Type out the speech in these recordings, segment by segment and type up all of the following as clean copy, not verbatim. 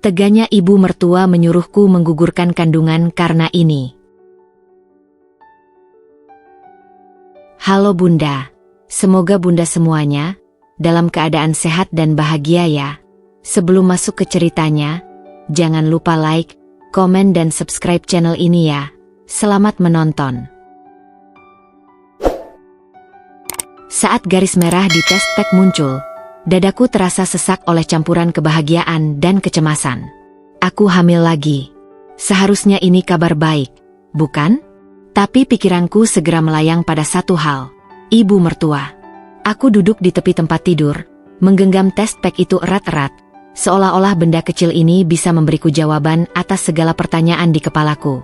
Teganya ibu mertua menyuruhku menggugurkan kandungan karena ini. Halo Bunda, semoga Bunda semuanya dalam keadaan sehat dan bahagia ya. Sebelum masuk ke ceritanya, jangan lupa like, komen dan subscribe channel ini ya. Selamat menonton. Saat garis merah di test pack muncul, dadaku terasa sesak oleh campuran kebahagiaan dan kecemasan. Aku hamil lagi. Seharusnya ini kabar baik, bukan? Tapi pikiranku segera melayang pada satu hal. Ibu mertua. Aku duduk di tepi tempat tidur, menggenggam test pack itu erat-erat, seolah-olah benda kecil ini bisa memberiku jawaban atas segala pertanyaan di kepalaku.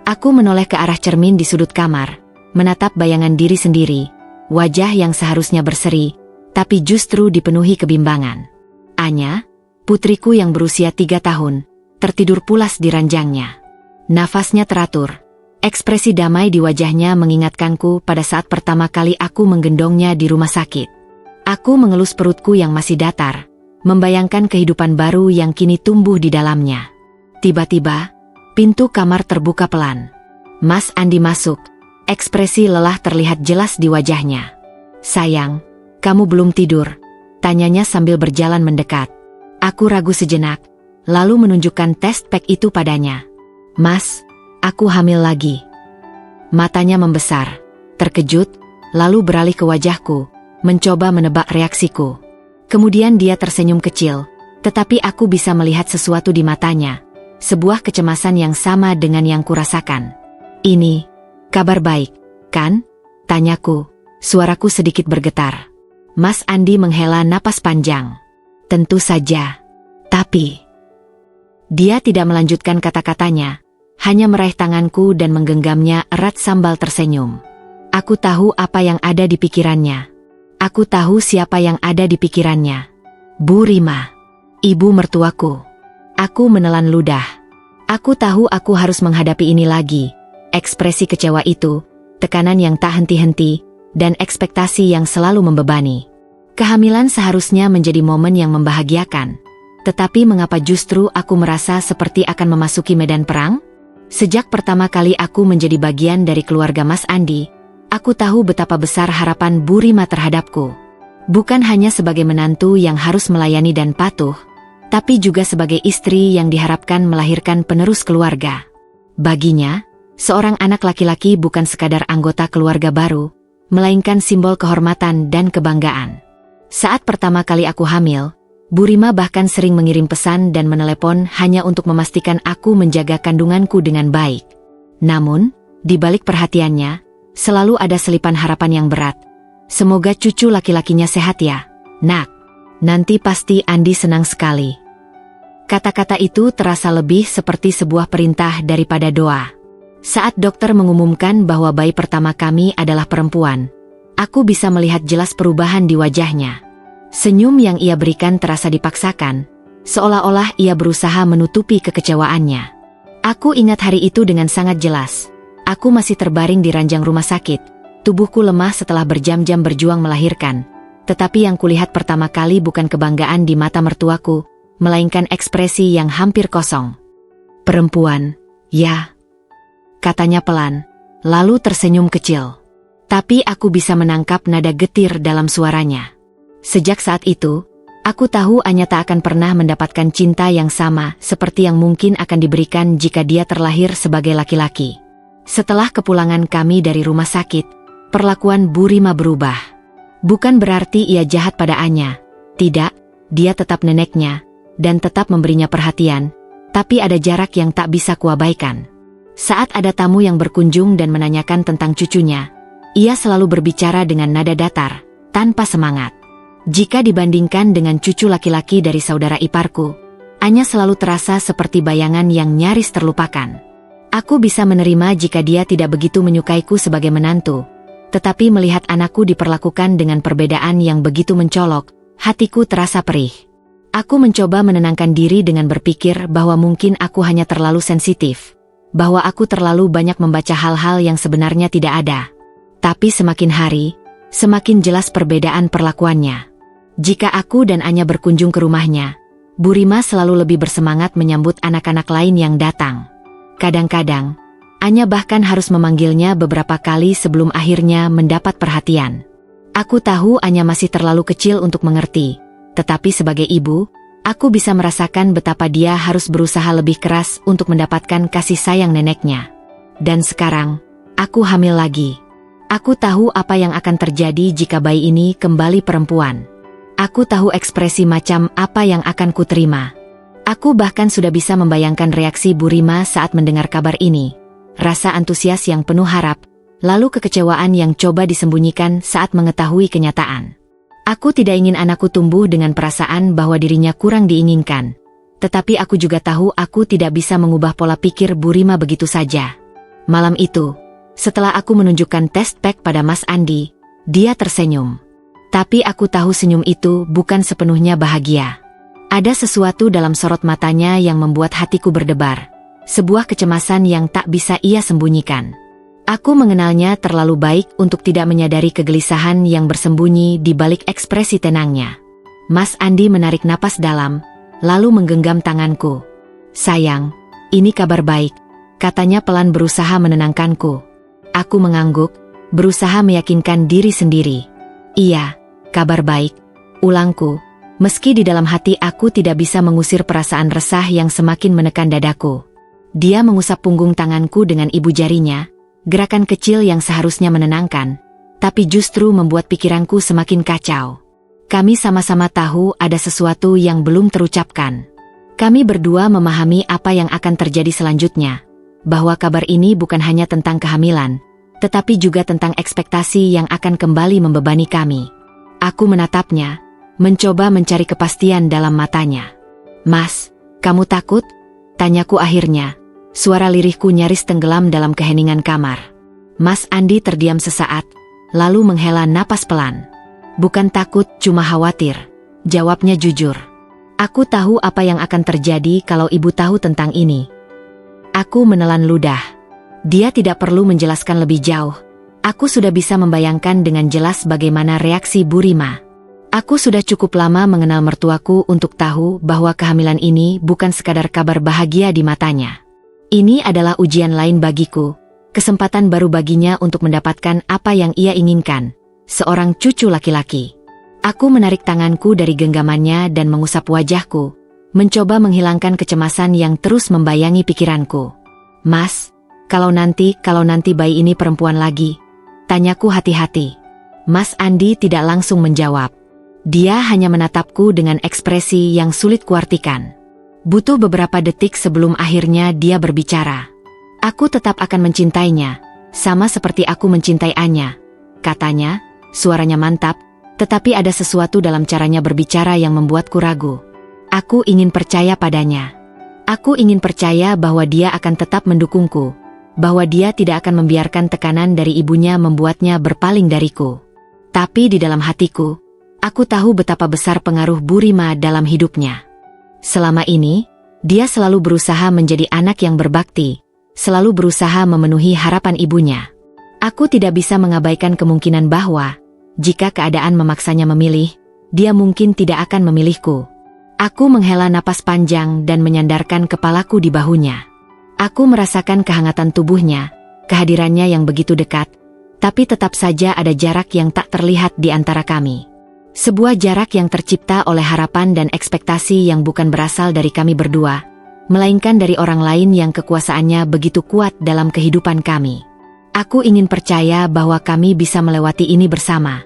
Aku menoleh ke arah cermin di sudut kamar, menatap bayangan diri sendiri, wajah yang seharusnya berseri, tapi justru dipenuhi kebimbangan. Anya, putriku yang berusia 3 tahun, tertidur pulas di ranjangnya. Nafasnya teratur. Ekspresi damai di wajahnya mengingatkanku pada saat pertama kali aku menggendongnya di rumah sakit. Aku mengelus perutku yang masih datar, membayangkan kehidupan baru yang kini tumbuh di dalamnya. Tiba-tiba, pintu kamar terbuka pelan. Mas Andi masuk, ekspresi lelah terlihat jelas di wajahnya. Sayang, kamu belum tidur? Tanyanya sambil berjalan mendekat. Aku ragu sejenak, lalu menunjukkan test pack itu padanya. Mas, aku hamil lagi. Matanya membesar, terkejut, lalu beralih ke wajahku, mencoba menebak reaksiku. Kemudian dia tersenyum kecil, tetapi aku bisa melihat sesuatu di matanya, sebuah kecemasan yang sama dengan yang kurasakan. Ini, kabar baik, kan? Tanyaku, suaraku sedikit bergetar. Mas Andi menghela napas panjang. Tentu saja. Tapi dia tidak melanjutkan kata-katanya, hanya meraih tanganku dan menggenggamnya erat sambil tersenyum. Aku tahu apa yang ada di pikirannya. Aku tahu siapa yang ada di pikirannya. Bu Rima, ibu mertuaku. Aku menelan ludah. Aku tahu aku harus menghadapi ini lagi. Ekspresi kecewa itu, tekanan yang tak henti-henti, dan ekspektasi yang selalu membebani. Kehamilan seharusnya menjadi momen yang membahagiakan. Tetapi mengapa justru aku merasa seperti akan memasuki medan perang? Sejak pertama kali aku menjadi bagian dari keluarga Mas Andi, aku tahu betapa besar harapan Bu Rima terhadapku. Bukan hanya sebagai menantu yang harus melayani dan patuh, tapi juga sebagai istri yang diharapkan melahirkan penerus keluarga. Baginya, seorang anak laki-laki bukan sekadar anggota keluarga baru, melainkan simbol kehormatan dan kebanggaan. Saat pertama kali aku hamil, Bu Rima bahkan sering mengirim pesan dan menelepon hanya untuk memastikan aku menjaga kandunganku dengan baik. Namun, di balik perhatiannya, selalu ada selipan harapan yang berat. Semoga cucu laki-lakinya sehat ya, Nak. Nanti pasti Andi senang sekali. Kata-kata itu terasa lebih seperti sebuah perintah daripada doa. Saat dokter mengumumkan bahwa bayi pertama kami adalah perempuan, aku bisa melihat jelas perubahan di wajahnya. Senyum yang ia berikan terasa dipaksakan, seolah-olah ia berusaha menutupi kekecewaannya. Aku ingat hari itu dengan sangat jelas. Aku masih terbaring di ranjang rumah sakit, tubuhku lemah setelah berjam-jam berjuang melahirkan. Tetapi yang kulihat pertama kali bukan kebanggaan di mata mertuaku, melainkan ekspresi yang hampir kosong. Perempuan, ya, katanya pelan, lalu tersenyum kecil. Tapi aku bisa menangkap nada getir dalam suaranya. Sejak saat itu, aku tahu Anya tak akan pernah mendapatkan cinta yang sama seperti yang mungkin akan diberikan jika dia terlahir sebagai laki-laki. Setelah kepulangan kami dari rumah sakit, perlakuan Bu Rima berubah. Bukan berarti ia jahat pada Anya. Tidak, dia tetap neneknya, dan tetap memberinya perhatian, tapi ada jarak yang tak bisa kuabaikan. Saat ada tamu yang berkunjung dan menanyakan tentang cucunya, ia selalu berbicara dengan nada datar, tanpa semangat. Jika dibandingkan dengan cucu laki-laki dari saudara iparku, Anya selalu terasa seperti bayangan yang nyaris terlupakan. Aku bisa menerima jika dia tidak begitu menyukaiku sebagai menantu, tetapi melihat anakku diperlakukan dengan perbedaan yang begitu mencolok, hatiku terasa perih. Aku mencoba menenangkan diri dengan berpikir bahwa mungkin aku hanya terlalu sensitif, bahwa aku terlalu banyak membaca hal-hal yang sebenarnya tidak ada. Tapi semakin hari, semakin jelas perbedaan perlakuannya. Jika aku dan Anya berkunjung ke rumahnya, Bu Rima selalu lebih bersemangat menyambut anak-anak lain yang datang. Kadang-kadang, Anya bahkan harus memanggilnya beberapa kali sebelum akhirnya mendapat perhatian. Aku tahu Anya masih terlalu kecil untuk mengerti, tetapi sebagai ibu, aku bisa merasakan betapa dia harus berusaha lebih keras untuk mendapatkan kasih sayang neneknya. Dan sekarang, aku hamil lagi. Aku tahu apa yang akan terjadi jika bayi ini kembali perempuan. Aku tahu ekspresi macam apa yang akan kuterima. Aku bahkan sudah bisa membayangkan reaksi Bu Rima saat mendengar kabar ini. Rasa antusias yang penuh harap, lalu kekecewaan yang coba disembunyikan saat mengetahui kenyataan. Aku tidak ingin anakku tumbuh dengan perasaan bahwa dirinya kurang diinginkan. Tetapi aku juga tahu aku tidak bisa mengubah pola pikir Bu Rima begitu saja. Malam itu, setelah aku menunjukkan test pack pada Mas Andi, dia tersenyum. Tapi aku tahu senyum itu bukan sepenuhnya bahagia. Ada sesuatu dalam sorot matanya yang membuat hatiku berdebar. Sebuah kecemasan yang tak bisa ia sembunyikan. Aku mengenalnya terlalu baik untuk tidak menyadari kegelisahan yang bersembunyi di balik ekspresi tenangnya. Mas Andi menarik napas dalam, lalu menggenggam tanganku. "Sayang, ini kabar baik," katanya pelan berusaha menenangkanku. Aku mengangguk, berusaha meyakinkan diri sendiri. "Iya, kabar baik," ulangku, meski di dalam hati aku tidak bisa mengusir perasaan resah yang semakin menekan dadaku. Dia mengusap punggung tanganku dengan ibu jarinya, gerakan kecil yang seharusnya menenangkan, tapi justru membuat pikiranku semakin kacau. Kami sama-sama tahu ada sesuatu yang belum terucapkan. Kami berdua memahami apa yang akan terjadi selanjutnya, bahwa kabar ini bukan hanya tentang kehamilan, tetapi juga tentang ekspektasi yang akan kembali membebani kami. Aku menatapnya, mencoba mencari kepastian dalam matanya. "Mas, kamu takut?" tanyaku akhirnya. Suara lirihku nyaris tenggelam dalam keheningan kamar. Mas Andi terdiam sesaat, lalu menghela napas pelan. "Bukan takut, cuma khawatir," jawabnya jujur. "Aku tahu apa yang akan terjadi kalau ibu tahu tentang ini." Aku menelan ludah. Dia tidak perlu menjelaskan lebih jauh. Aku sudah bisa membayangkan dengan jelas bagaimana reaksi Bu Rima. Aku sudah cukup lama mengenal mertuaku untuk tahu bahwa kehamilan ini bukan sekadar kabar bahagia di matanya. Ini adalah ujian lain bagiku, kesempatan baru baginya untuk mendapatkan apa yang ia inginkan, seorang cucu laki-laki. Aku menarik tanganku dari genggamannya dan mengusap wajahku, mencoba menghilangkan kecemasan yang terus membayangi pikiranku. "Mas, kalau nanti bayi ini perempuan lagi?" tanyaku hati-hati. Mas Andi tidak langsung menjawab. Dia hanya menatapku dengan ekspresi yang sulit kuartikan. Butuh beberapa detik sebelum akhirnya dia berbicara. "Aku tetap akan mencintainya, sama seperti aku mencintai Anya," katanya, suaranya mantap, tetapi ada sesuatu dalam caranya berbicara yang membuatku ragu. Aku ingin percaya padanya. Aku ingin percaya bahwa dia akan tetap mendukungku, bahwa dia tidak akan membiarkan tekanan dari ibunya membuatnya berpaling dariku. Tapi di dalam hatiku, aku tahu betapa besar pengaruh Bu Rima dalam hidupnya. Selama ini, dia selalu berusaha menjadi anak yang berbakti, selalu berusaha memenuhi harapan ibunya. Aku tidak bisa mengabaikan kemungkinan bahwa, jika keadaan memaksanya memilih, dia mungkin tidak akan memilihku. Aku menghela napas panjang dan menyandarkan kepalaku di bahunya. Aku merasakan kehangatan tubuhnya, kehadirannya yang begitu dekat, tapi tetap saja ada jarak yang tak terlihat di antara kami. Sebuah jarak yang tercipta oleh harapan dan ekspektasi yang bukan berasal dari kami berdua, melainkan dari orang lain yang kekuasaannya begitu kuat dalam kehidupan kami. Aku ingin percaya bahwa kami bisa melewati ini bersama.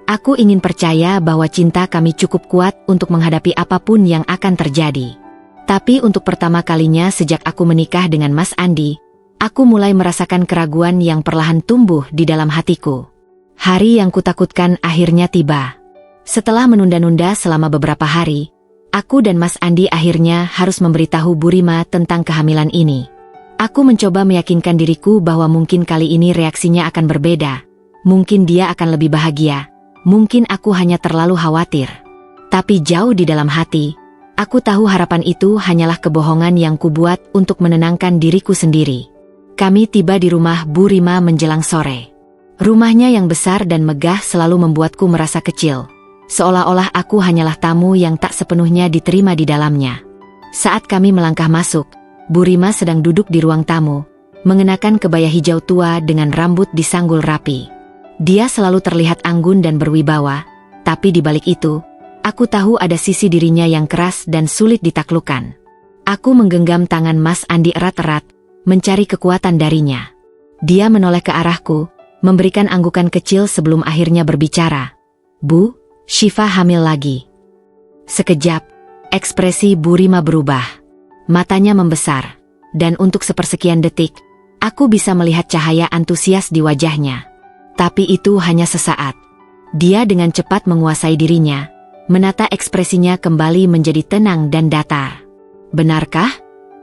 Aku ingin percaya bahwa cinta kami cukup kuat untuk menghadapi apapun yang akan terjadi. Tapi untuk pertama kalinya sejak aku menikah dengan Mas Andi, aku mulai merasakan keraguan yang perlahan tumbuh di dalam hatiku. Hari yang kutakutkan akhirnya tiba. Setelah menunda-nunda selama beberapa hari, aku dan Mas Andi akhirnya harus memberitahu Bu Rima tentang kehamilan ini. Aku mencoba meyakinkan diriku bahwa mungkin kali ini reaksinya akan berbeda. Mungkin dia akan lebih bahagia. Mungkin aku hanya terlalu khawatir. Tapi jauh di dalam hati, aku tahu harapan itu hanyalah kebohongan yang kubuat untuk menenangkan diriku sendiri. Kami tiba di rumah Bu Rima menjelang sore. Rumahnya yang besar dan megah selalu membuatku merasa kecil. seolah-olah aku hanyalah tamu yang tak sepenuhnya diterima di dalamnya. Saat kami melangkah masuk, Bu Rima sedang duduk di ruang tamu, mengenakan kebaya hijau tua dengan rambut disanggul rapi. Dia selalu terlihat anggun dan berwibawa, tapi di balik itu, aku tahu ada sisi dirinya yang keras dan sulit ditaklukkan. Aku menggenggam tangan Mas Andi erat-erat, mencari kekuatan darinya. Dia menoleh ke arahku, memberikan anggukan kecil sebelum akhirnya berbicara. "Bu, Syifa hamil lagi." Sekejap, ekspresi Bu Rima berubah. Matanya membesar, dan untuk sepersekian detik, aku bisa melihat cahaya antusias di wajahnya. Tapi itu hanya sesaat. Dia dengan cepat menguasai dirinya, menata ekspresinya kembali menjadi tenang dan datar. "Benarkah?"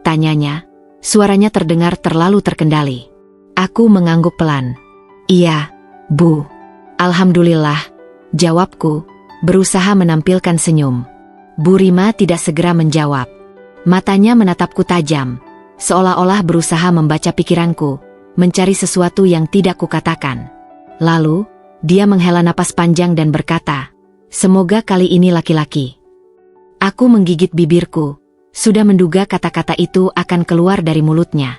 tanyanya. Suaranya terdengar terlalu terkendali. Aku mengangguk pelan. "Iya, Bu." "Alhamdulillah," jawabku, berusaha menampilkan senyum. Bu Rima tidak segera menjawab. Matanya menatapku tajam, seolah-olah berusaha membaca pikiranku, mencari sesuatu yang tidak kukatakan. Lalu, dia menghela napas panjang dan berkata, "Semoga kali ini laki-laki." Aku menggigit bibirku, sudah menduga kata-kata itu akan keluar dari mulutnya.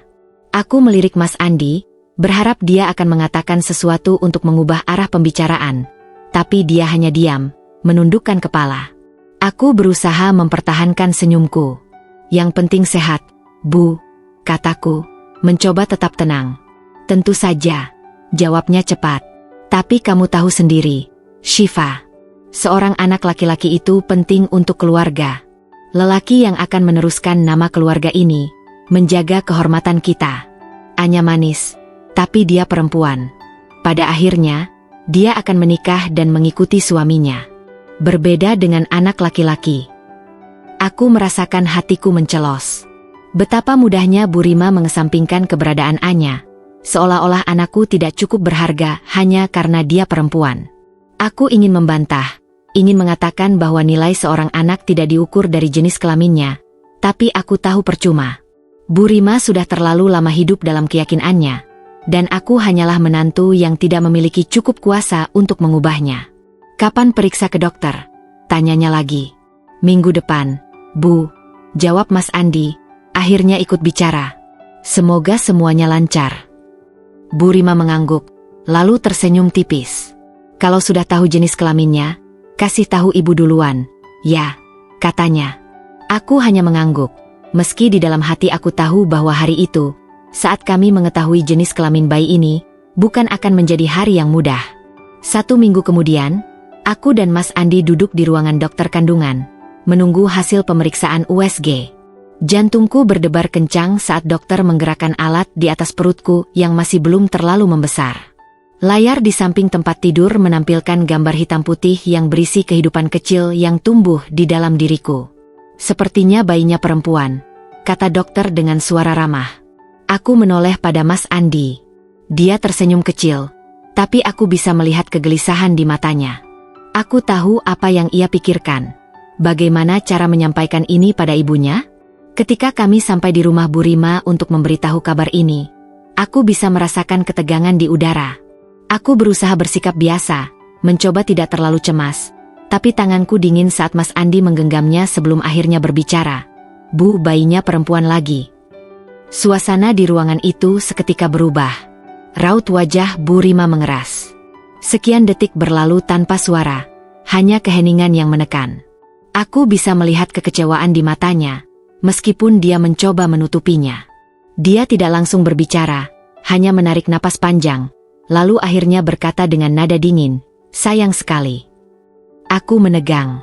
Aku melirik Mas Andi, berharap dia akan mengatakan sesuatu untuk mengubah arah pembicaraan, tapi dia hanya diam, menundukkan kepala. Aku berusaha mempertahankan senyumku. "Yang penting sehat, Bu," kataku, mencoba tetap tenang. "Tentu saja," jawabnya cepat. "Tapi kamu tahu sendiri, Syifa, seorang anak laki-laki itu penting untuk keluarga. Lelaki yang akan meneruskan nama keluarga ini, menjaga kehormatan kita. Anya manis, tapi dia perempuan. Pada akhirnya, dia akan menikah dan mengikuti suaminya. Berbeda dengan anak laki-laki." Aku merasakan hatiku mencelos. Betapa mudahnya Bu Rima mengesampingkan keberadaan Anya, seolah-olah anakku tidak cukup berharga hanya karena dia perempuan. Aku ingin membantah, ingin mengatakan bahwa nilai seorang anak tidak diukur dari jenis kelaminnya, tapi aku tahu percuma. Bu Rima sudah terlalu lama hidup dalam keyakinannya, dan aku hanyalah menantu yang tidak memiliki cukup kuasa untuk mengubahnya. "Kapan periksa ke dokter?" tanyanya lagi. "Minggu depan, Bu," jawab Mas Andi, akhirnya ikut bicara. "Semoga semuanya lancar." Bu Rima mengangguk, lalu tersenyum tipis. "Kalau sudah tahu jenis kelaminnya, kasih tahu ibu duluan." "Ya," katanya. Aku hanya mengangguk, meski di dalam hati aku tahu bahwa hari itu, saat kami mengetahui jenis kelamin bayi ini, bukan akan menjadi hari yang mudah. 1 minggu kemudian, aku dan Mas Andi duduk di ruangan dokter kandungan, menunggu hasil pemeriksaan USG. Jantungku berdebar kencang saat dokter menggerakkan alat di atas perutku yang masih belum terlalu membesar. Layar di samping tempat tidur menampilkan gambar hitam putih yang berisi kehidupan kecil yang tumbuh di dalam diriku. "Sepertinya bayinya perempuan," kata dokter dengan suara ramah. Aku menoleh pada Mas Andi. Dia tersenyum kecil, tapi aku bisa melihat kegelisahan di matanya. Aku tahu apa yang ia pikirkan. Bagaimana cara menyampaikan ini pada ibunya? Ketika kami sampai di rumah Bu Rima untuk memberitahu kabar ini, aku bisa merasakan ketegangan di udara. Aku berusaha bersikap biasa, mencoba tidak terlalu cemas, tapi tanganku dingin saat Mas Andi menggenggamnya sebelum akhirnya berbicara. "Bu, bayinya perempuan lagi." Suasana di ruangan itu seketika berubah. Raut wajah Bu Rima mengeras. Sekian detik berlalu tanpa suara, hanya keheningan yang menekan. Aku bisa melihat kekecewaan di matanya, meskipun dia mencoba menutupinya. Dia tidak langsung berbicara, hanya menarik napas panjang, lalu akhirnya berkata dengan nada dingin, "Sayang sekali." Aku menegang.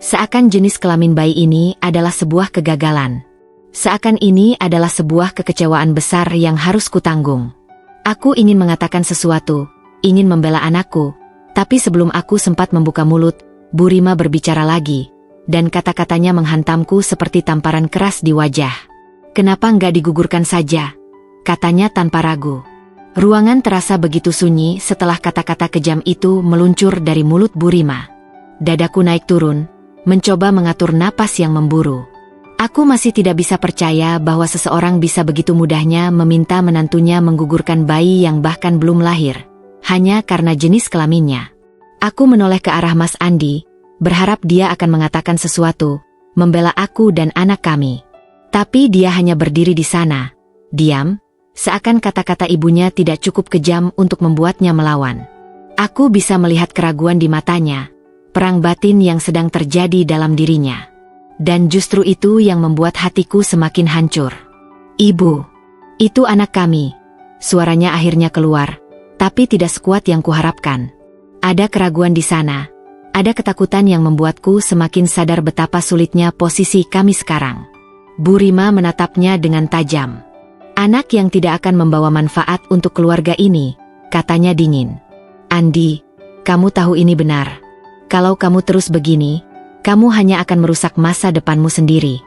Seakan jenis kelamin bayi ini adalah sebuah kegagalan. Seakan ini adalah sebuah kekecewaan besar yang harus kutanggung. Aku ingin mengatakan sesuatu, ingin membela anakku, tapi sebelum aku sempat membuka mulut, Bu Rima berbicara lagi, dan kata-katanya menghantamku seperti tamparan keras di wajah. "Kenapa nggak digugurkan saja?" katanya tanpa ragu. Ruangan terasa begitu sunyi setelah kata-kata kejam itu meluncur dari mulut Bu Rima. Dadaku naik turun, mencoba mengatur napas yang memburu. Aku masih tidak bisa percaya bahwa seseorang bisa begitu mudahnya meminta menantunya menggugurkan bayi yang bahkan belum lahir, hanya karena jenis kelaminnya. Aku menoleh ke arah Mas Andi, berharap dia akan mengatakan sesuatu, membela aku dan anak kami. Tapi dia hanya berdiri di sana, diam, seakan kata-kata ibunya tidak cukup kejam untuk membuatnya melawan. Aku bisa melihat keraguan di matanya, perang batin yang sedang terjadi dalam dirinya. Dan justru itu yang membuat hatiku semakin hancur. Ibu, itu anak kami. Suaranya akhirnya keluar, tapi tidak sekuat yang kuharapkan. Ada keraguan di sana, ada ketakutan yang membuatku semakin sadar betapa sulitnya posisi kami sekarang. Bu Rima menatapnya dengan tajam. Anak yang tidak akan membawa manfaat untuk keluarga ini, katanya dingin. Andi, kamu tahu ini benar. Kalau kamu terus begini, kamu hanya akan merusak masa depanmu sendiri.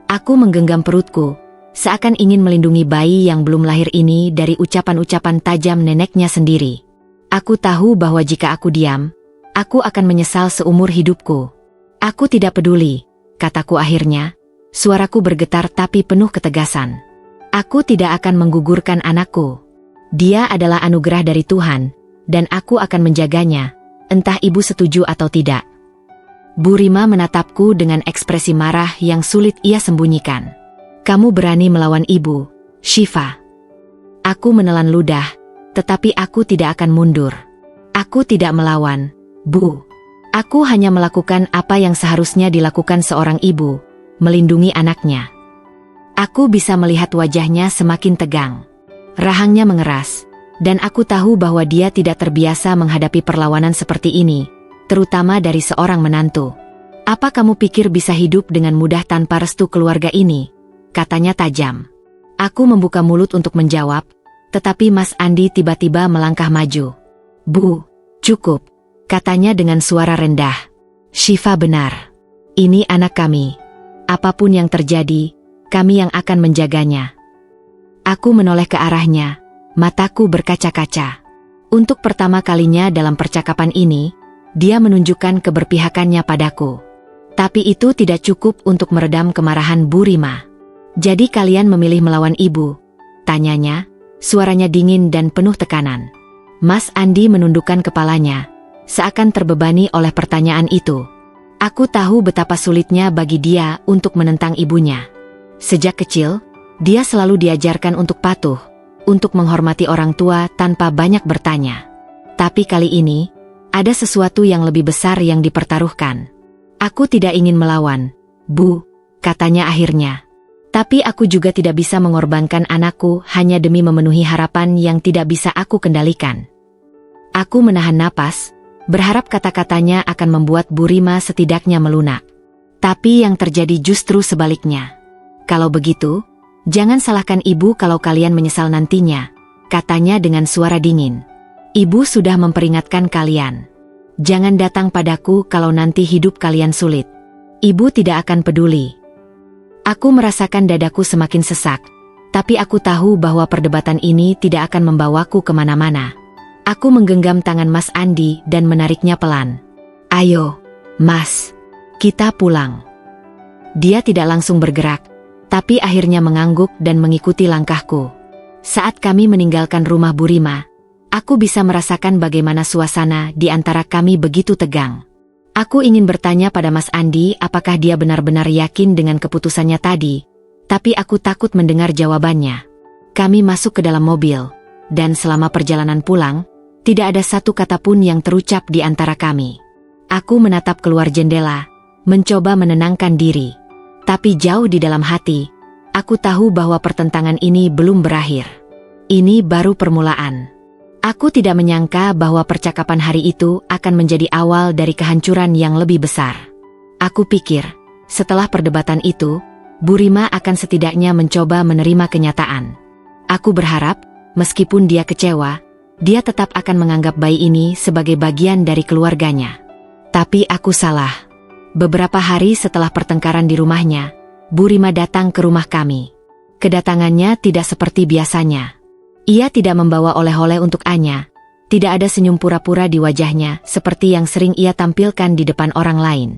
Aku menggenggam perutku, seakan ingin melindungi bayi yang belum lahir ini dari ucapan-ucapan tajam neneknya sendiri. Aku tahu bahwa jika aku diam, aku akan menyesal seumur hidupku. Aku tidak peduli, kataku akhirnya. Suaraku bergetar tapi penuh ketegasan. Aku tidak akan menggugurkan anakku. Dia adalah anugerah dari Tuhan, dan aku akan menjaganya, entah ibu setuju atau tidak. Bu Rima menatapku dengan ekspresi marah yang sulit ia sembunyikan. Kamu berani melawan ibu, Syifa. Aku menelan ludah, tetapi aku tidak akan mundur. Aku tidak melawan, Bu. Aku hanya melakukan apa yang seharusnya dilakukan seorang ibu, melindungi anaknya. Aku bisa melihat wajahnya semakin tegang. Rahangnya mengeras, dan aku tahu bahwa dia tidak terbiasa menghadapi perlawanan seperti ini, terutama dari seorang menantu. Apa kamu pikir bisa hidup dengan mudah tanpa restu keluarga ini? Katanya tajam. Aku membuka mulut untuk menjawab, tetapi Mas Andi tiba-tiba melangkah maju. Bu, cukup, katanya dengan suara rendah. Syifa benar. Ini anak kami. Apapun yang terjadi, kami yang akan menjaganya. Aku menoleh ke arahnya, mataku berkaca-kaca. Untuk pertama kalinya dalam percakapan ini, dia menunjukkan keberpihakannya padaku. Tapi itu tidak cukup untuk meredam kemarahan Bu Rima. Jadi kalian memilih melawan ibu? Tanyanya, suaranya dingin dan penuh tekanan. Mas Andi menundukkan kepalanya, seakan terbebani oleh pertanyaan itu. Aku tahu betapa sulitnya bagi dia untuk menentang ibunya. Sejak kecil, dia selalu diajarkan untuk patuh, untuk menghormati orang tua tanpa banyak bertanya. Tapi kali ini, ada sesuatu yang lebih besar yang dipertaruhkan. Aku tidak ingin melawan, Bu, katanya akhirnya. Tapi aku juga tidak bisa mengorbankan anakku hanya demi memenuhi harapan yang tidak bisa aku kendalikan. Aku menahan napas, berharap kata-katanya akan membuat Bu Rima setidaknya melunak. Tapi yang terjadi justru sebaliknya. Kalau begitu, jangan salahkan ibu kalau kalian menyesal nantinya, katanya dengan suara dingin. Ibu sudah memperingatkan kalian. Jangan datang padaku kalau nanti hidup kalian sulit. Ibu tidak akan peduli. Aku merasakan dadaku semakin sesak, tapi aku tahu bahwa perdebatan ini tidak akan membawaku kemana-mana. Aku menggenggam tangan Mas Andi dan menariknya pelan. Ayo, Mas, kita pulang. Dia tidak langsung bergerak, tapi akhirnya mengangguk dan mengikuti langkahku. Saat kami meninggalkan rumah Bu Rima, aku bisa merasakan bagaimana suasana di antara kami begitu tegang. Aku ingin bertanya pada Mas Andi apakah dia benar-benar yakin dengan keputusannya tadi, tapi aku takut mendengar jawabannya. Kami masuk ke dalam mobil, dan selama perjalanan pulang, tidak ada satu kata pun yang terucap di antara kami. Aku menatap keluar jendela, mencoba menenangkan diri. Tapi jauh di dalam hati, aku tahu bahwa pertentangan ini belum berakhir. Ini baru permulaan. Aku tidak menyangka bahwa percakapan hari itu akan menjadi awal dari kehancuran yang lebih besar. Aku pikir, setelah perdebatan itu, Bu Rima akan setidaknya mencoba menerima kenyataan. Aku berharap, meskipun dia kecewa, dia tetap akan menganggap bayi ini sebagai bagian dari keluarganya. Tapi aku salah. Beberapa hari setelah pertengkaran di rumahnya, Bu Rima datang ke rumah kami. Kedatangannya tidak seperti biasanya. Ia tidak membawa oleh-oleh untuk Anya. Tidak ada senyum pura-pura di wajahnya seperti yang sering ia tampilkan di depan orang lain.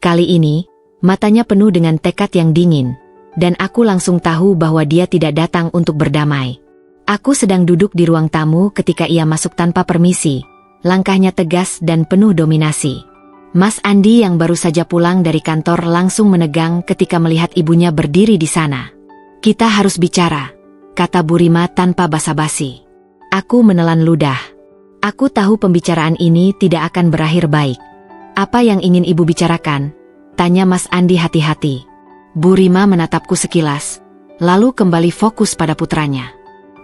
Kali ini, matanya penuh dengan tekad yang dingin, dan aku langsung tahu bahwa dia tidak datang untuk berdamai. Aku sedang duduk di ruang tamu ketika ia masuk tanpa permisi, langkahnya tegas dan penuh dominasi. Mas Andi yang baru saja pulang dari kantor langsung menegang ketika melihat ibunya berdiri di sana. "Kita harus bicara," kata Bu Rima tanpa basa-basi. Aku menelan ludah. Aku tahu pembicaraan ini tidak akan berakhir baik. "Apa yang ingin ibu bicarakan?" tanya Mas Andi hati-hati. Bu Rima menatapku sekilas, lalu kembali fokus pada putranya.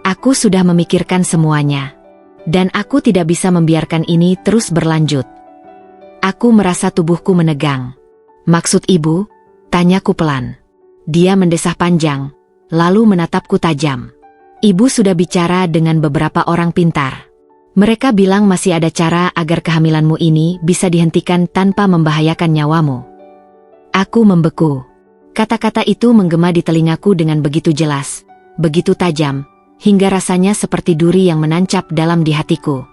"Aku sudah memikirkan semuanya. Dan aku tidak bisa membiarkan ini terus berlanjut." Aku merasa tubuhku menegang. "Maksud ibu?" tanyaku pelan. Dia mendesah panjang, lalu menatapku tajam. "Ibu sudah bicara dengan beberapa orang pintar. Mereka bilang masih ada cara agar kehamilanmu ini bisa dihentikan tanpa membahayakan nyawamu." Aku membeku. Kata-kata itu menggema di telingaku dengan begitu jelas, begitu tajam, hingga rasanya seperti duri yang menancap dalam di hatiku.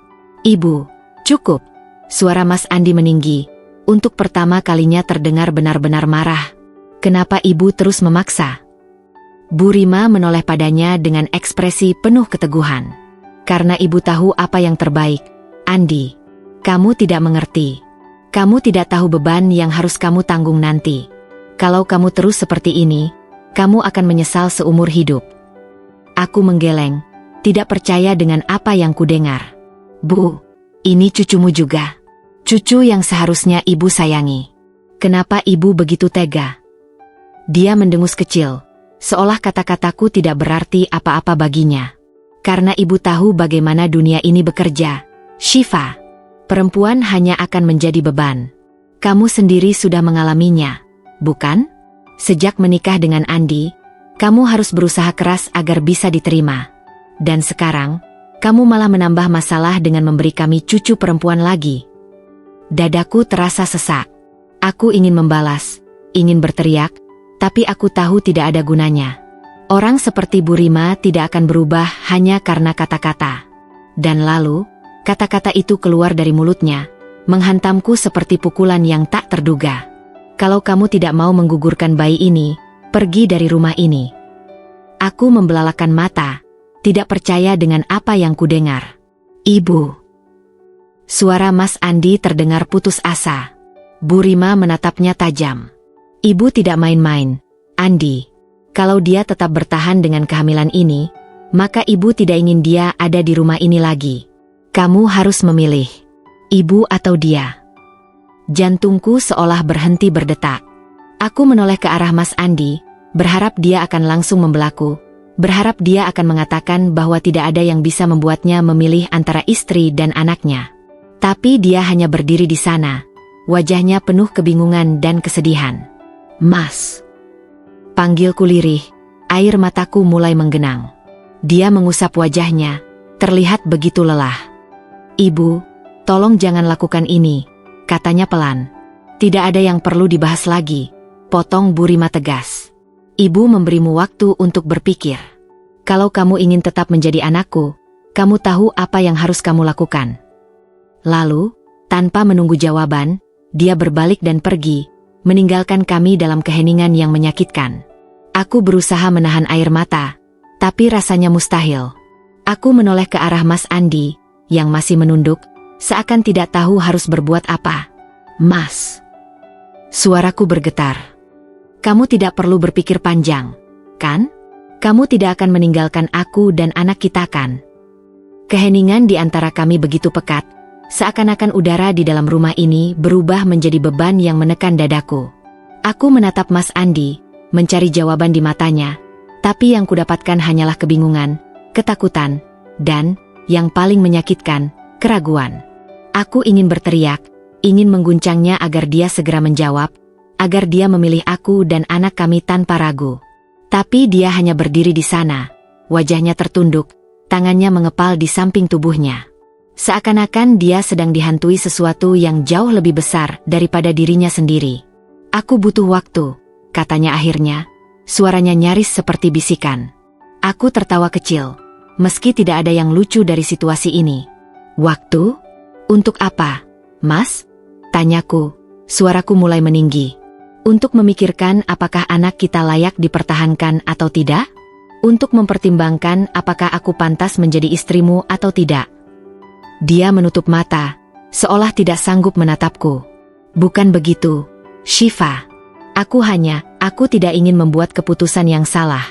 "Ibu, cukup." Suara Mas Andi meninggi. Untuk pertama kalinya terdengar benar-benar marah. "Kenapa ibu terus memaksa?" Bu Rima menoleh padanya dengan ekspresi penuh keteguhan. "Karena ibu tahu apa yang terbaik, Andi. Kamu tidak mengerti. Kamu tidak tahu beban yang harus kamu tanggung nanti. Kalau kamu terus seperti ini, kamu akan menyesal seumur hidup." Aku menggeleng, tidak percaya dengan apa yang kudengar. "Bu, ini cucumu juga. Cucu yang seharusnya ibu sayangi. Kenapa ibu begitu tega?" Dia mendengus kecil, seolah kata-kataku tidak berarti apa-apa baginya. "Karena ibu tahu bagaimana dunia ini bekerja, Syifa. Perempuan hanya akan menjadi beban. Kamu sendiri sudah mengalaminya, bukan? Sejak menikah dengan Andi, kamu harus berusaha keras agar bisa diterima. Dan sekarang, kamu malah menambah masalah dengan memberi kami cucu perempuan lagi." Dadaku terasa sesak. Aku ingin membalas, ingin berteriak, tapi aku tahu tidak ada gunanya. Orang seperti Bu Rima tidak akan berubah hanya karena kata-kata. Dan lalu, kata-kata itu keluar dari mulutnya, menghantamku seperti pukulan yang tak terduga. "Kalau kamu tidak mau menggugurkan bayi ini, pergi dari rumah ini." Aku membelalakan mata, tidak percaya dengan apa yang kudengar. "Ibu." Suara Mas Andi terdengar putus asa. Bu Rima menatapnya tajam. "Ibu tidak main-main, Andi. Kalau dia tetap bertahan dengan kehamilan ini, maka ibu tidak ingin dia ada di rumah ini lagi. Kamu harus memilih, ibu atau dia." Jantungku seolah berhenti berdetak. Aku menoleh ke arah Mas Andi, berharap dia akan langsung membelaku, berharap dia akan mengatakan bahwa tidak ada yang bisa membuatnya memilih antara istri dan anaknya. Tapi dia hanya berdiri di sana, wajahnya penuh kebingungan dan kesedihan. "Mas." Panggilku lirih, air mataku mulai menggenang. Dia mengusap wajahnya, terlihat begitu lelah. "Ibu, tolong jangan lakukan ini," katanya pelan. "Tidak ada yang perlu dibahas lagi," potong Bu Rima tegas. "Ibu memberimu waktu untuk berpikir. Kalau kamu ingin tetap menjadi anakku, kamu tahu apa yang harus kamu lakukan." Lalu, tanpa menunggu jawaban, dia berbalik dan pergi, meninggalkan kami dalam keheningan yang menyakitkan. Aku berusaha menahan air mata, tapi rasanya mustahil. Aku menoleh ke arah Mas Andi, yang masih menunduk, seakan tidak tahu harus berbuat apa. "Mas." Suaraku bergetar. "Kamu tidak perlu berpikir panjang, kan? Kamu tidak akan meninggalkan aku dan anak kita, kan?" Keheningan di antara kami begitu pekat, seakan-akan udara di dalam rumah ini berubah menjadi beban yang menekan dadaku. Aku menatap Mas Andi, mencari jawaban di matanya, tapi yang kudapatkan hanyalah kebingungan, ketakutan, dan, yang paling menyakitkan, keraguan. Aku ingin berteriak, ingin mengguncangnya agar dia segera menjawab, agar dia memilih aku dan anak kami tanpa ragu. Tapi dia hanya berdiri di sana, wajahnya tertunduk, tangannya mengepal di samping tubuhnya. Seakan-akan dia sedang dihantui sesuatu yang jauh lebih besar daripada dirinya sendiri. "Aku butuh waktu," katanya akhirnya, suaranya nyaris seperti bisikan. Aku tertawa kecil, meski tidak ada yang lucu dari situasi ini. "Waktu? Untuk apa, Mas?" tanyaku, suaraku mulai meninggi. "Untuk memikirkan apakah anak kita layak dipertahankan atau tidak? Untuk mempertimbangkan apakah aku pantas menjadi istrimu atau tidak." Dia menutup mata, seolah tidak sanggup menatapku. Bukan begitu, Shiva. Aku tidak ingin membuat keputusan yang salah.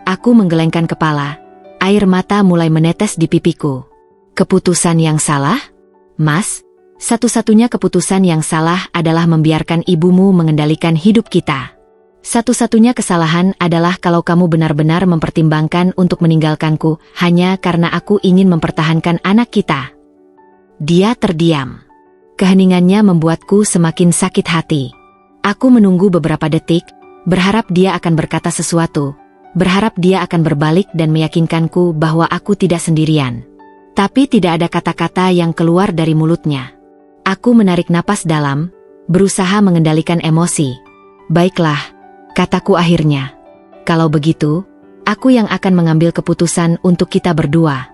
Aku menggelengkan kepala. Air mata mulai menetes di pipiku. Keputusan yang salah? Mas, satu-satunya keputusan yang salah adalah membiarkan ibumu mengendalikan hidup kita. Satu-satunya kesalahan adalah kalau kamu benar-benar mempertimbangkan untuk meninggalkanku hanya karena aku ingin mempertahankan anak kita. Dia terdiam. Keheningannya membuatku semakin sakit hati. Aku menunggu beberapa detik, berharap dia akan berkata sesuatu, berharap dia akan berbalik dan meyakinkanku bahwa aku tidak sendirian. Tapi tidak ada kata-kata yang keluar dari mulutnya. Aku menarik napas dalam, berusaha mengendalikan emosi. Baiklah, kataku akhirnya. Kalau begitu, aku yang akan mengambil keputusan untuk kita berdua.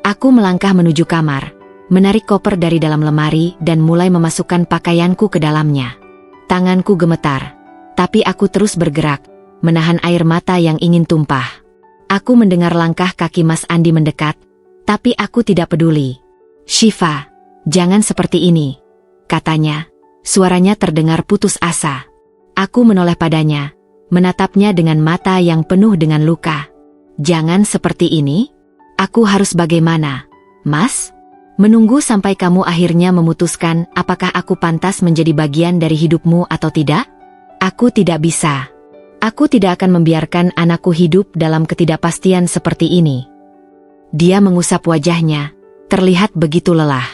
Aku melangkah menuju kamar, menarik koper dari dalam lemari dan mulai memasukkan pakaianku ke dalamnya. Tanganku gemetar, tapi aku terus bergerak, menahan air mata yang ingin tumpah. Aku mendengar langkah kaki Mas Andi mendekat, tapi aku tidak peduli. Shiva, jangan seperti ini, katanya. Suaranya terdengar putus asa. Aku menoleh padanya, menatapnya dengan mata yang penuh dengan luka. Jangan seperti ini? Aku harus bagaimana, Mas? Menunggu sampai kamu akhirnya memutuskan apakah aku pantas menjadi bagian dari hidupmu atau tidak? Aku tidak bisa. Aku tidak akan membiarkan anakku hidup dalam ketidakpastian seperti ini. Dia mengusap wajahnya, terlihat begitu lelah.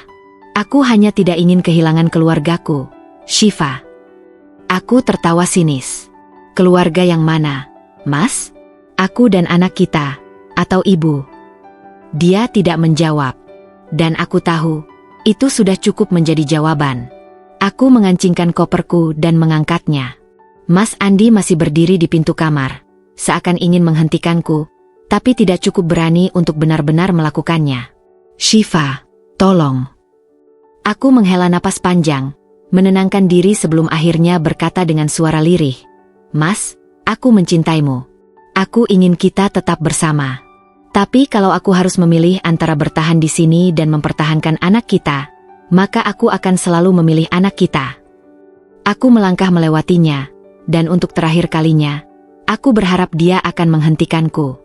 Aku hanya tidak ingin kehilangan keluargaku, Shiva. Aku tertawa sinis. Keluarga yang mana, Mas? Aku dan anak kita, atau ibu? Dia tidak menjawab. Dan aku tahu, itu sudah cukup menjadi jawaban. Aku mengancingkan koperku dan mengangkatnya. Mas Andi masih berdiri di pintu kamar, seakan ingin menghentikanku, tapi tidak cukup berani untuk benar-benar melakukannya. Shiva, tolong. Aku menghela napas panjang, menenangkan diri sebelum akhirnya berkata dengan suara lirih. Mas, aku mencintaimu. Aku ingin kita tetap bersama. Tapi kalau aku harus memilih antara bertahan di sini dan mempertahankan anak kita, maka aku akan selalu memilih anak kita. Aku melangkah melewatinya, dan untuk terakhir kalinya, aku berharap dia akan menghentikanku.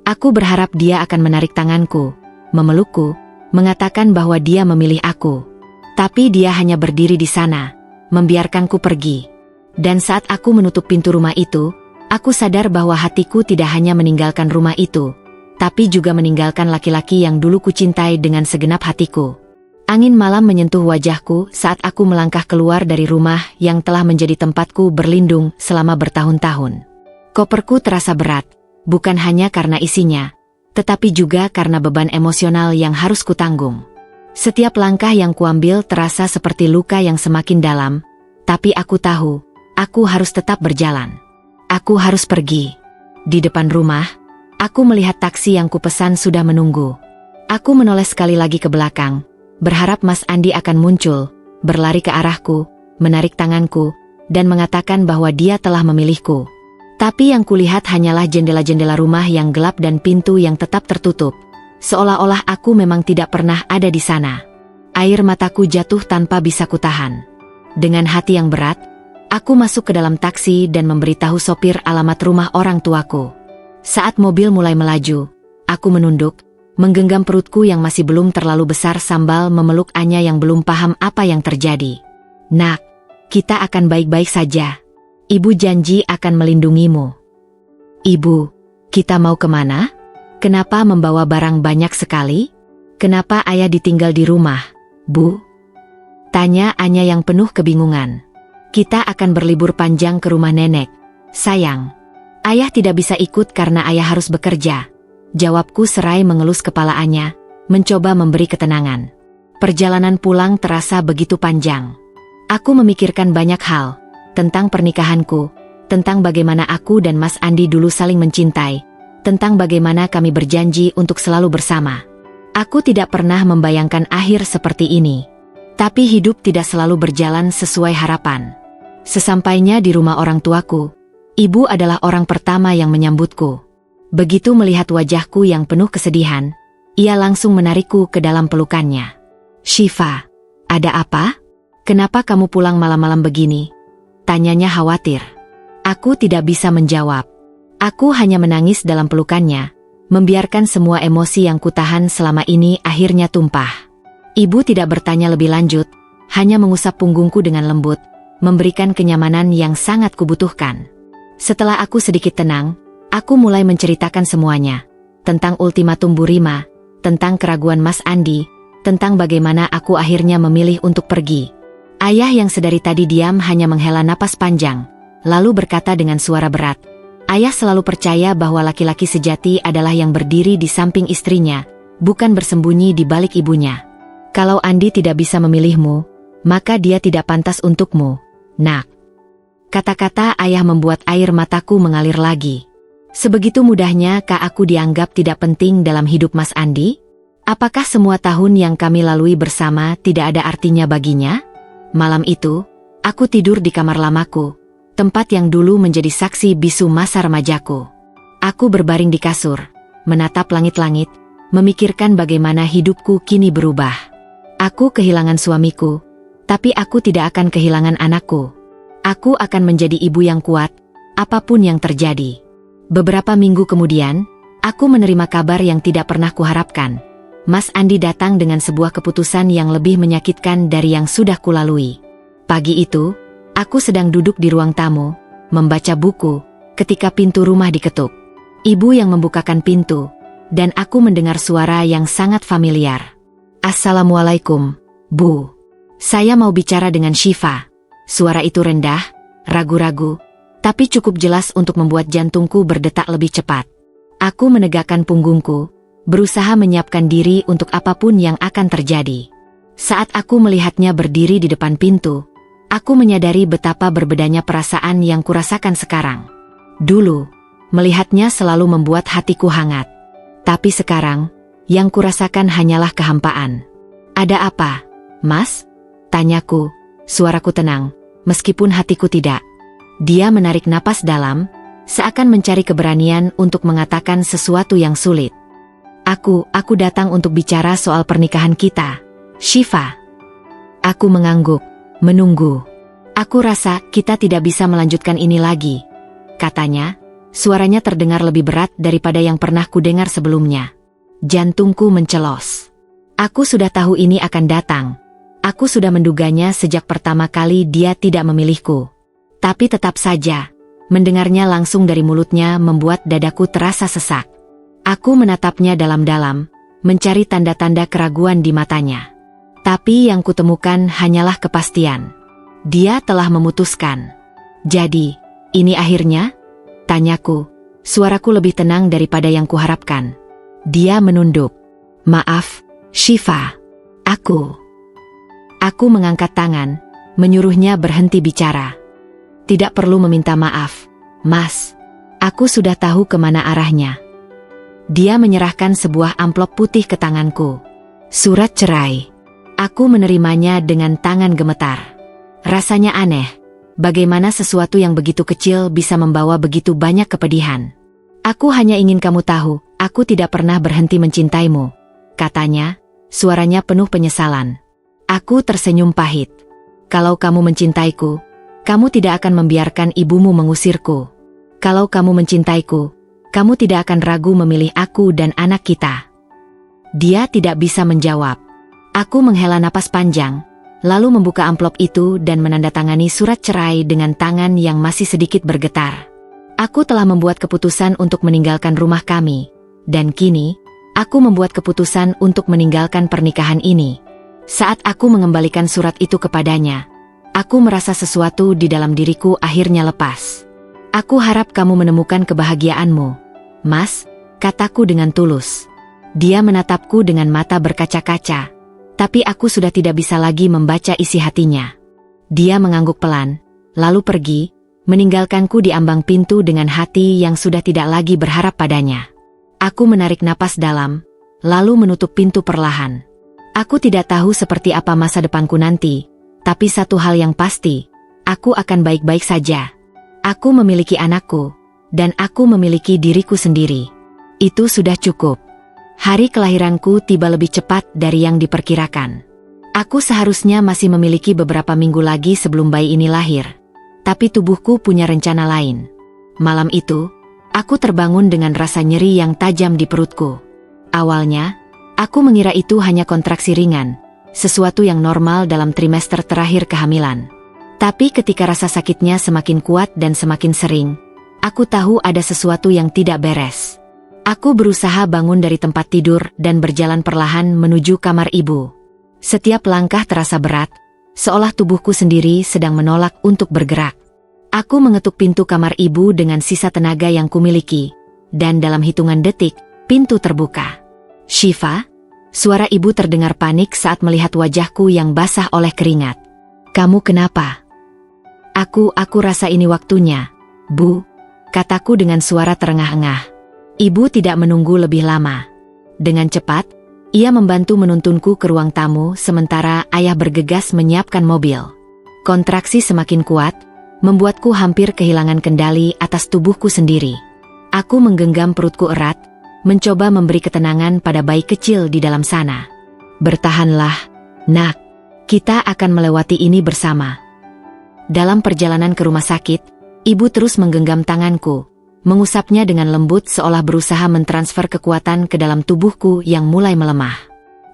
Aku berharap dia akan menarik tanganku, memelukku, mengatakan bahwa dia memilih aku. Tapi dia hanya berdiri di sana, membiarkanku pergi. Dan saat aku menutup pintu rumah itu, aku sadar bahwa hatiku tidak hanya meninggalkan rumah itu, tapi juga meninggalkan laki-laki yang dulu kucintai dengan segenap hatiku. Angin malam menyentuh wajahku saat aku melangkah keluar dari rumah yang telah menjadi tempatku berlindung selama bertahun-tahun. Koperku terasa berat, bukan hanya karena isinya, tetapi juga karena beban emosional yang harus kutanggung. Setiap langkah yang kuambil terasa seperti luka yang semakin dalam, tapi aku tahu, aku harus tetap berjalan. Aku harus pergi. Di depan rumah, aku melihat taksi yang kupesan sudah menunggu. Aku menoleh sekali lagi ke belakang, berharap Mas Andi akan muncul, berlari ke arahku, menarik tanganku, dan mengatakan bahwa dia telah memilihku. Tapi yang kulihat hanyalah jendela-jendela rumah yang gelap dan pintu yang tetap tertutup, seolah-olah aku memang tidak pernah ada di sana. Air mataku jatuh tanpa bisa kutahan. Dengan hati yang berat, aku masuk ke dalam taksi dan memberitahu sopir alamat rumah orang tuaku. Saat mobil mulai melaju, aku menunduk, menggenggam perutku yang masih belum terlalu besar sambil memeluk Anya yang belum paham apa yang terjadi. Nak, kita akan baik-baik saja. Ibu janji akan melindungimu. Ibu, kita mau kemana? Kenapa membawa barang banyak sekali? Kenapa ayah ditinggal di rumah, Bu? Tanya Anya yang penuh kebingungan. Kita akan berlibur panjang ke rumah nenek, sayang. Ayah tidak bisa ikut karena ayah harus bekerja. Jawabku serai mengelus kepala Anya, mencoba memberi ketenangan. Perjalanan pulang terasa begitu panjang. Aku memikirkan banyak hal, tentang pernikahanku, tentang bagaimana aku dan Mas Andi dulu saling mencintai, tentang bagaimana kami berjanji untuk selalu bersama. Aku tidak pernah membayangkan akhir seperti ini. Tapi hidup tidak selalu berjalan sesuai harapan. Sesampainya di rumah orang tuaku, ibu adalah orang pertama yang menyambutku. Begitu melihat wajahku yang penuh kesedihan, ia langsung menarikku ke dalam pelukannya. Shiva, ada apa? Kenapa kamu pulang malam-malam begini? Tanyanya khawatir. Aku tidak bisa menjawab. Aku hanya menangis dalam pelukannya, membiarkan semua emosi yang kutahan selama ini akhirnya tumpah. Ibu tidak bertanya lebih lanjut, hanya mengusap punggungku dengan lembut, memberikan kenyamanan yang sangat kubutuhkan. Setelah aku sedikit tenang, aku mulai menceritakan semuanya. Tentang ultimatum Bu Rima, tentang keraguan Mas Andi, tentang bagaimana aku akhirnya memilih untuk pergi. Ayah yang sedari tadi diam hanya menghela napas panjang, lalu berkata dengan suara berat, "Ayah selalu percaya bahwa laki-laki sejati adalah yang berdiri di samping istrinya, bukan bersembunyi di balik ibunya. Kalau Andi tidak bisa memilihmu, maka dia tidak pantas untukmu, nak." Kata-kata ayah membuat air mataku mengalir lagi. Sebegitu mudahnya kah aku dianggap tidak penting dalam hidup Mas Andi? Apakah semua tahun yang kami lalui bersama tidak ada artinya baginya? Malam itu, aku tidur di kamar lamaku, tempat yang dulu menjadi saksi bisu masa remajaku. Aku berbaring di kasur, menatap langit-langit, memikirkan bagaimana hidupku kini berubah. Aku kehilangan suamiku, tapi aku tidak akan kehilangan anakku. Aku akan menjadi ibu yang kuat, apapun yang terjadi. Beberapa minggu kemudian, aku menerima kabar yang tidak pernah kuharapkan. Mas Andi datang dengan sebuah keputusan yang lebih menyakitkan dari yang sudah kulalui. Pagi itu, aku sedang duduk di ruang tamu, membaca buku, ketika pintu rumah diketuk. Ibu yang membukakan pintu, dan aku mendengar suara yang sangat familiar. "Assalamualaikum, Bu. Saya mau bicara dengan Syifa." Suara itu rendah, ragu-ragu, tapi cukup jelas untuk membuat jantungku berdetak lebih cepat. Aku menegakkan punggungku, berusaha menyiapkan diri untuk apapun yang akan terjadi. Saat aku melihatnya berdiri di depan pintu, aku menyadari betapa berbedanya perasaan yang kurasakan sekarang. Dulu, melihatnya selalu membuat hatiku hangat. Tapi sekarang, yang kurasakan hanyalah kehampaan. "Ada apa, Mas?" tanyaku, suaraku tenang, meskipun hatiku tidak. Dia menarik napas dalam, seakan mencari keberanian untuk mengatakan sesuatu yang sulit. Aku datang untuk bicara soal pernikahan kita, Syifa." Aku mengangguk, menunggu. "Aku rasa kita tidak bisa melanjutkan ini lagi," katanya. Suaranya terdengar lebih berat daripada yang pernah kudengar sebelumnya. Jantungku mencelos. Aku sudah tahu ini akan datang. Aku sudah menduganya sejak pertama kali dia tidak memilihku. Tapi tetap saja, mendengarnya langsung dari mulutnya membuat dadaku terasa sesak. Aku menatapnya dalam-dalam, mencari tanda-tanda keraguan di matanya. Tapi yang kutemukan hanyalah kepastian. Dia telah memutuskan. "Jadi, ini akhirnya?" tanyaku, suaraku lebih tenang daripada yang kuharapkan. Dia menunduk. "Maaf, Syifa. Aku mengangkat tangan, menyuruhnya berhenti bicara. "Tidak perlu meminta maaf, Mas. Aku sudah tahu kemana arahnya." Dia menyerahkan sebuah amplop putih ke tanganku. Surat cerai. Aku menerimanya dengan tangan gemetar. Rasanya aneh, bagaimana sesuatu yang begitu kecil bisa membawa begitu banyak kepedihan. "Aku hanya ingin kamu tahu, aku tidak pernah berhenti mencintaimu," katanya, suaranya penuh penyesalan. Aku tersenyum pahit. "Kalau kamu mencintaiku, kamu tidak akan membiarkan ibumu mengusirku. Kalau kamu mencintaiku, kamu tidak akan ragu memilih aku dan anak kita." Dia tidak bisa menjawab. Aku menghela napas panjang, lalu membuka amplop itu dan menandatangani surat cerai dengan tangan yang masih sedikit bergetar. Aku telah membuat keputusan untuk meninggalkan rumah kami, dan kini, aku membuat keputusan untuk meninggalkan pernikahan ini. Saat aku mengembalikan surat itu kepadanya, aku merasa sesuatu di dalam diriku akhirnya lepas. "Aku harap kamu menemukan kebahagiaanmu, Mas," kataku dengan tulus. Dia menatapku dengan mata berkaca-kaca, tapi aku sudah tidak bisa lagi membaca isi hatinya. Dia mengangguk pelan, lalu pergi, meninggalkanku di ambang pintu dengan hati yang sudah tidak lagi berharap padanya. Aku menarik napas dalam, lalu menutup pintu perlahan. Aku tidak tahu seperti apa masa depanku nanti, tapi satu hal yang pasti, aku akan baik-baik saja. Aku memiliki anakku, dan aku memiliki diriku sendiri. Itu sudah cukup. Hari kelahiranku tiba lebih cepat dari yang diperkirakan. Aku seharusnya masih memiliki beberapa minggu lagi sebelum bayi ini lahir. Tapi tubuhku punya rencana lain. Malam itu, aku terbangun dengan rasa nyeri yang tajam di perutku. Awalnya, aku mengira itu hanya kontraksi ringan, sesuatu yang normal dalam trimester terakhir kehamilan. Tapi ketika rasa sakitnya semakin kuat dan semakin sering, aku tahu ada sesuatu yang tidak beres. Aku berusaha bangun dari tempat tidur dan berjalan perlahan menuju kamar ibu. Setiap langkah terasa berat, seolah tubuhku sendiri sedang menolak untuk bergerak. Aku mengetuk pintu kamar ibu dengan sisa tenaga yang kumiliki, dan dalam hitungan detik, pintu terbuka. "Shiva?" Suara ibu terdengar panik saat melihat wajahku yang basah oleh keringat. "Kamu kenapa?" Aku rasa ini waktunya, Bu," kataku dengan suara terengah-engah. Ibu tidak menunggu lebih lama. Dengan cepat, ia membantu menuntunku ke ruang tamu sementara ayah bergegas menyiapkan mobil. Kontraksi semakin kuat, membuatku hampir kehilangan kendali atas tubuhku sendiri. Aku menggenggam perutku erat, mencoba memberi ketenangan pada bayi kecil di dalam sana. "Bertahanlah, Nak. Kita akan melewati ini bersama." Dalam perjalanan ke rumah sakit, ibu terus menggenggam tanganku, mengusapnya dengan lembut seolah berusaha mentransfer kekuatan ke dalam tubuhku yang mulai melemah.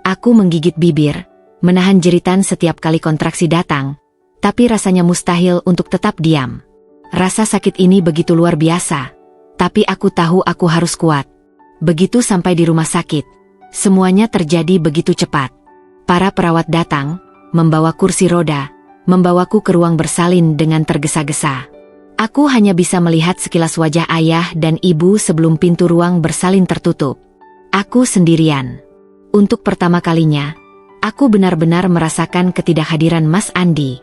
Aku menggigit bibir, menahan jeritan setiap kali kontraksi datang, tapi rasanya mustahil untuk tetap diam. Rasa sakit ini begitu luar biasa, tapi aku tahu aku harus kuat. Begitu sampai di rumah sakit, semuanya terjadi begitu cepat. Para perawat datang, membawa kursi roda, membawaku ke ruang bersalin dengan tergesa-gesa. Aku hanya bisa melihat sekilas wajah ayah dan ibu sebelum pintu ruang bersalin tertutup. Aku sendirian. Untuk pertama kalinya, aku benar-benar merasakan ketidakhadiran Mas Andi.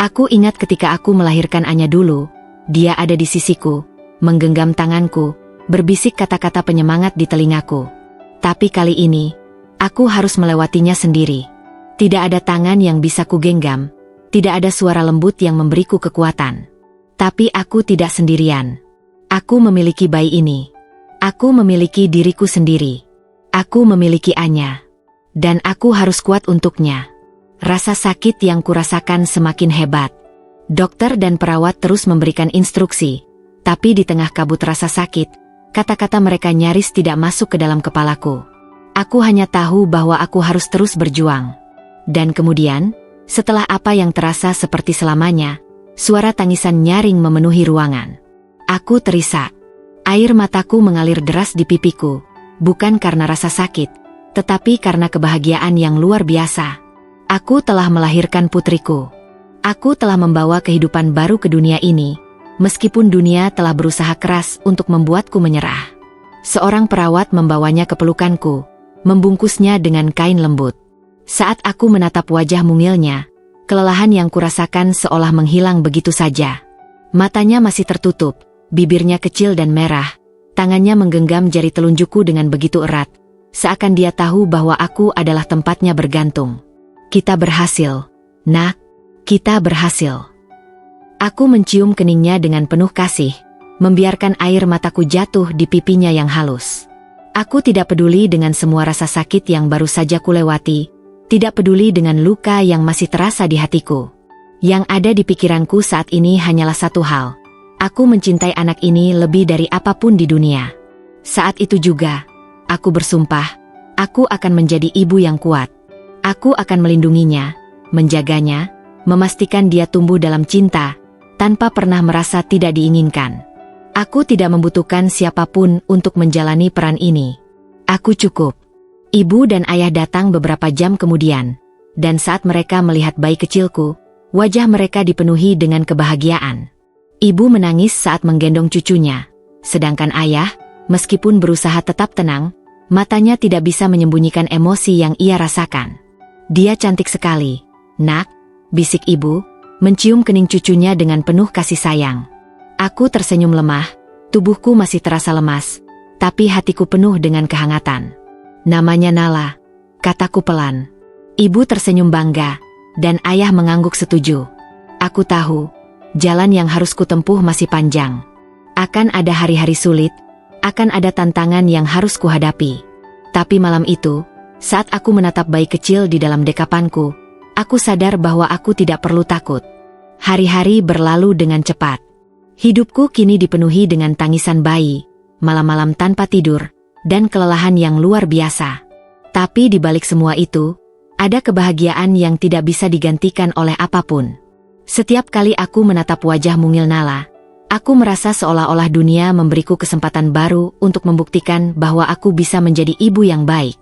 Aku ingat ketika aku melahirkan Anya dulu, dia ada di sisiku, menggenggam tanganku, berbisik kata-kata penyemangat di telingaku. Tapi kali ini, aku harus melewatinya sendiri. Tidak ada tangan yang bisa kugenggam, tidak ada suara lembut yang memberiku kekuatan. Tapi aku tidak sendirian. Aku memiliki bayi ini. Aku memiliki diriku sendiri. Aku memiliki Anya. Dan aku harus kuat untuknya. Rasa sakit yang kurasakan semakin hebat. Dokter dan perawat terus memberikan instruksi. Tapi di tengah kabut rasa sakit, kata-kata mereka nyaris tidak masuk ke dalam kepalaku. Aku hanya tahu bahwa aku harus terus berjuang. Dan kemudian, setelah apa yang terasa seperti selamanya, suara tangisan nyaring memenuhi ruangan. Aku terisak. Air mataku mengalir deras di pipiku, bukan karena rasa sakit, tetapi karena kebahagiaan yang luar biasa. Aku telah melahirkan putriku. Aku telah membawa kehidupan baru ke dunia ini, meskipun dunia telah berusaha keras untuk membuatku menyerah. Seorang perawat membawanya ke pelukanku, membungkusnya dengan kain lembut. Saat aku menatap wajah mungilnya, kelelahan yang kurasakan seolah menghilang begitu saja. Matanya masih tertutup, bibirnya kecil dan merah, tangannya menggenggam jari telunjukku dengan begitu erat, seakan dia tahu bahwa aku adalah tempatnya bergantung. "Kita berhasil, Nak. Kita berhasil." Aku mencium keningnya dengan penuh kasih, membiarkan air mataku jatuh di pipinya yang halus. Aku tidak peduli dengan semua rasa sakit yang baru saja kulewati, tidak peduli dengan luka yang masih terasa di hatiku. Yang ada di pikiranku saat ini hanyalah satu hal. Aku mencintai anak ini lebih dari apapun di dunia. Saat itu juga, aku bersumpah, aku akan menjadi ibu yang kuat. Aku akan melindunginya, menjaganya, memastikan dia tumbuh dalam cinta, tanpa pernah merasa tidak diinginkan. Aku tidak membutuhkan siapapun untuk menjalani peran ini. Aku cukup. Ibu dan ayah datang beberapa jam kemudian, dan saat mereka melihat bayi kecilku, wajah mereka dipenuhi dengan kebahagiaan. Ibu menangis saat menggendong cucunya, sedangkan ayah, meskipun berusaha tetap tenang, matanya tidak bisa menyembunyikan emosi yang ia rasakan. "Dia cantik sekali, Nak," bisik ibu, mencium kening cucunya dengan penuh kasih sayang. Aku tersenyum lemah, tubuhku masih terasa lemas, tapi hatiku penuh dengan kehangatan. "Namanya Nala," kataku pelan. Ibu tersenyum bangga, dan ayah mengangguk setuju. Aku tahu, jalan yang harus kutempuh masih panjang. Akan ada hari-hari sulit, akan ada tantangan yang harus kuhadapi. Tapi malam itu, saat aku menatap bayi kecil di dalam dekapanku, Aku sadar bahwa aku tidak perlu takut. Hari-hari berlalu dengan cepat. Hidupku kini dipenuhi dengan tangisan bayi, malam-malam tanpa tidur, dan kelelahan yang luar biasa. Tapi di balik semua itu, ada kebahagiaan yang tidak bisa digantikan oleh apapun. Setiap kali aku menatap wajah mungil Nala, aku merasa seolah-olah dunia memberiku kesempatan baru untuk membuktikan bahwa aku bisa menjadi ibu yang baik.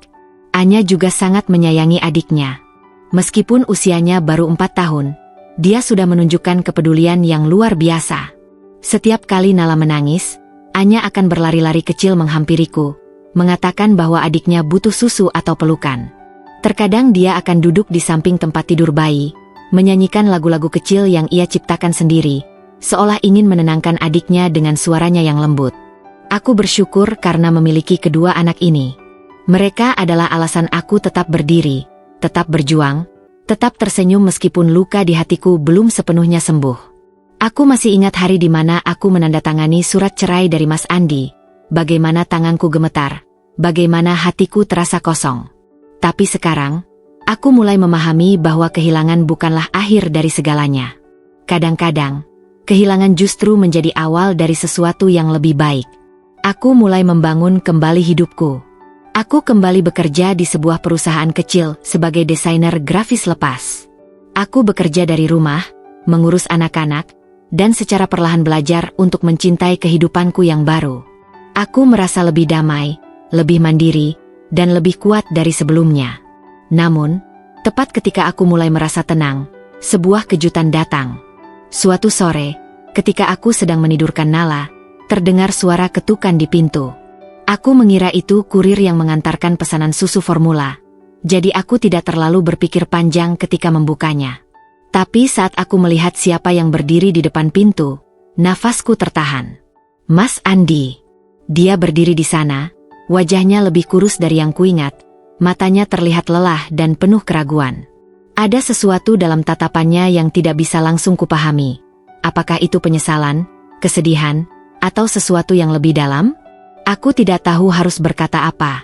Anya juga sangat menyayangi adiknya. Meskipun usianya baru 4 tahun, dia sudah menunjukkan kepedulian yang luar biasa. Setiap kali Nala menangis, Anya akan berlari-lari kecil menghampiriku, mengatakan bahwa adiknya butuh susu atau pelukan. Terkadang dia akan duduk di samping tempat tidur bayi, menyanyikan lagu-lagu kecil yang ia ciptakan sendiri, seolah ingin menenangkan adiknya dengan suaranya yang lembut. Aku bersyukur karena memiliki kedua anak ini. Mereka adalah alasan aku tetap berdiri, tetap berjuang, tetap tersenyum meskipun luka di hatiku belum sepenuhnya sembuh. Aku masih ingat hari di mana aku menandatangani surat cerai dari Mas Andi, bagaimana tanganku gemetar, bagaimana hatiku terasa kosong. Tapi sekarang, aku mulai memahami bahwa kehilangan bukanlah akhir dari segalanya. Kadang-kadang, kehilangan justru menjadi awal dari sesuatu yang lebih baik. Aku mulai membangun kembali hidupku. Aku kembali bekerja di sebuah perusahaan kecil sebagai desainer grafis lepas. Aku bekerja dari rumah, mengurus anak-anak, dan secara perlahan belajar untuk mencintai kehidupanku yang baru. Aku merasa lebih damai, lebih mandiri, dan lebih kuat dari sebelumnya. Namun, tepat ketika aku mulai merasa tenang, sebuah kejutan datang. Suatu sore, ketika aku sedang menidurkan Nala, terdengar suara ketukan di pintu. Aku mengira itu kurir yang mengantarkan pesanan susu formula, jadi aku tidak terlalu berpikir panjang ketika membukanya. Tapi saat aku melihat siapa yang berdiri di depan pintu, nafasku tertahan. Mas Andi. Dia berdiri di sana, wajahnya lebih kurus dari yang kuingat, matanya terlihat lelah dan penuh keraguan. Ada sesuatu dalam tatapannya yang tidak bisa langsung kupahami. Apakah itu penyesalan, kesedihan, atau sesuatu yang lebih dalam? Aku tidak tahu harus berkata apa.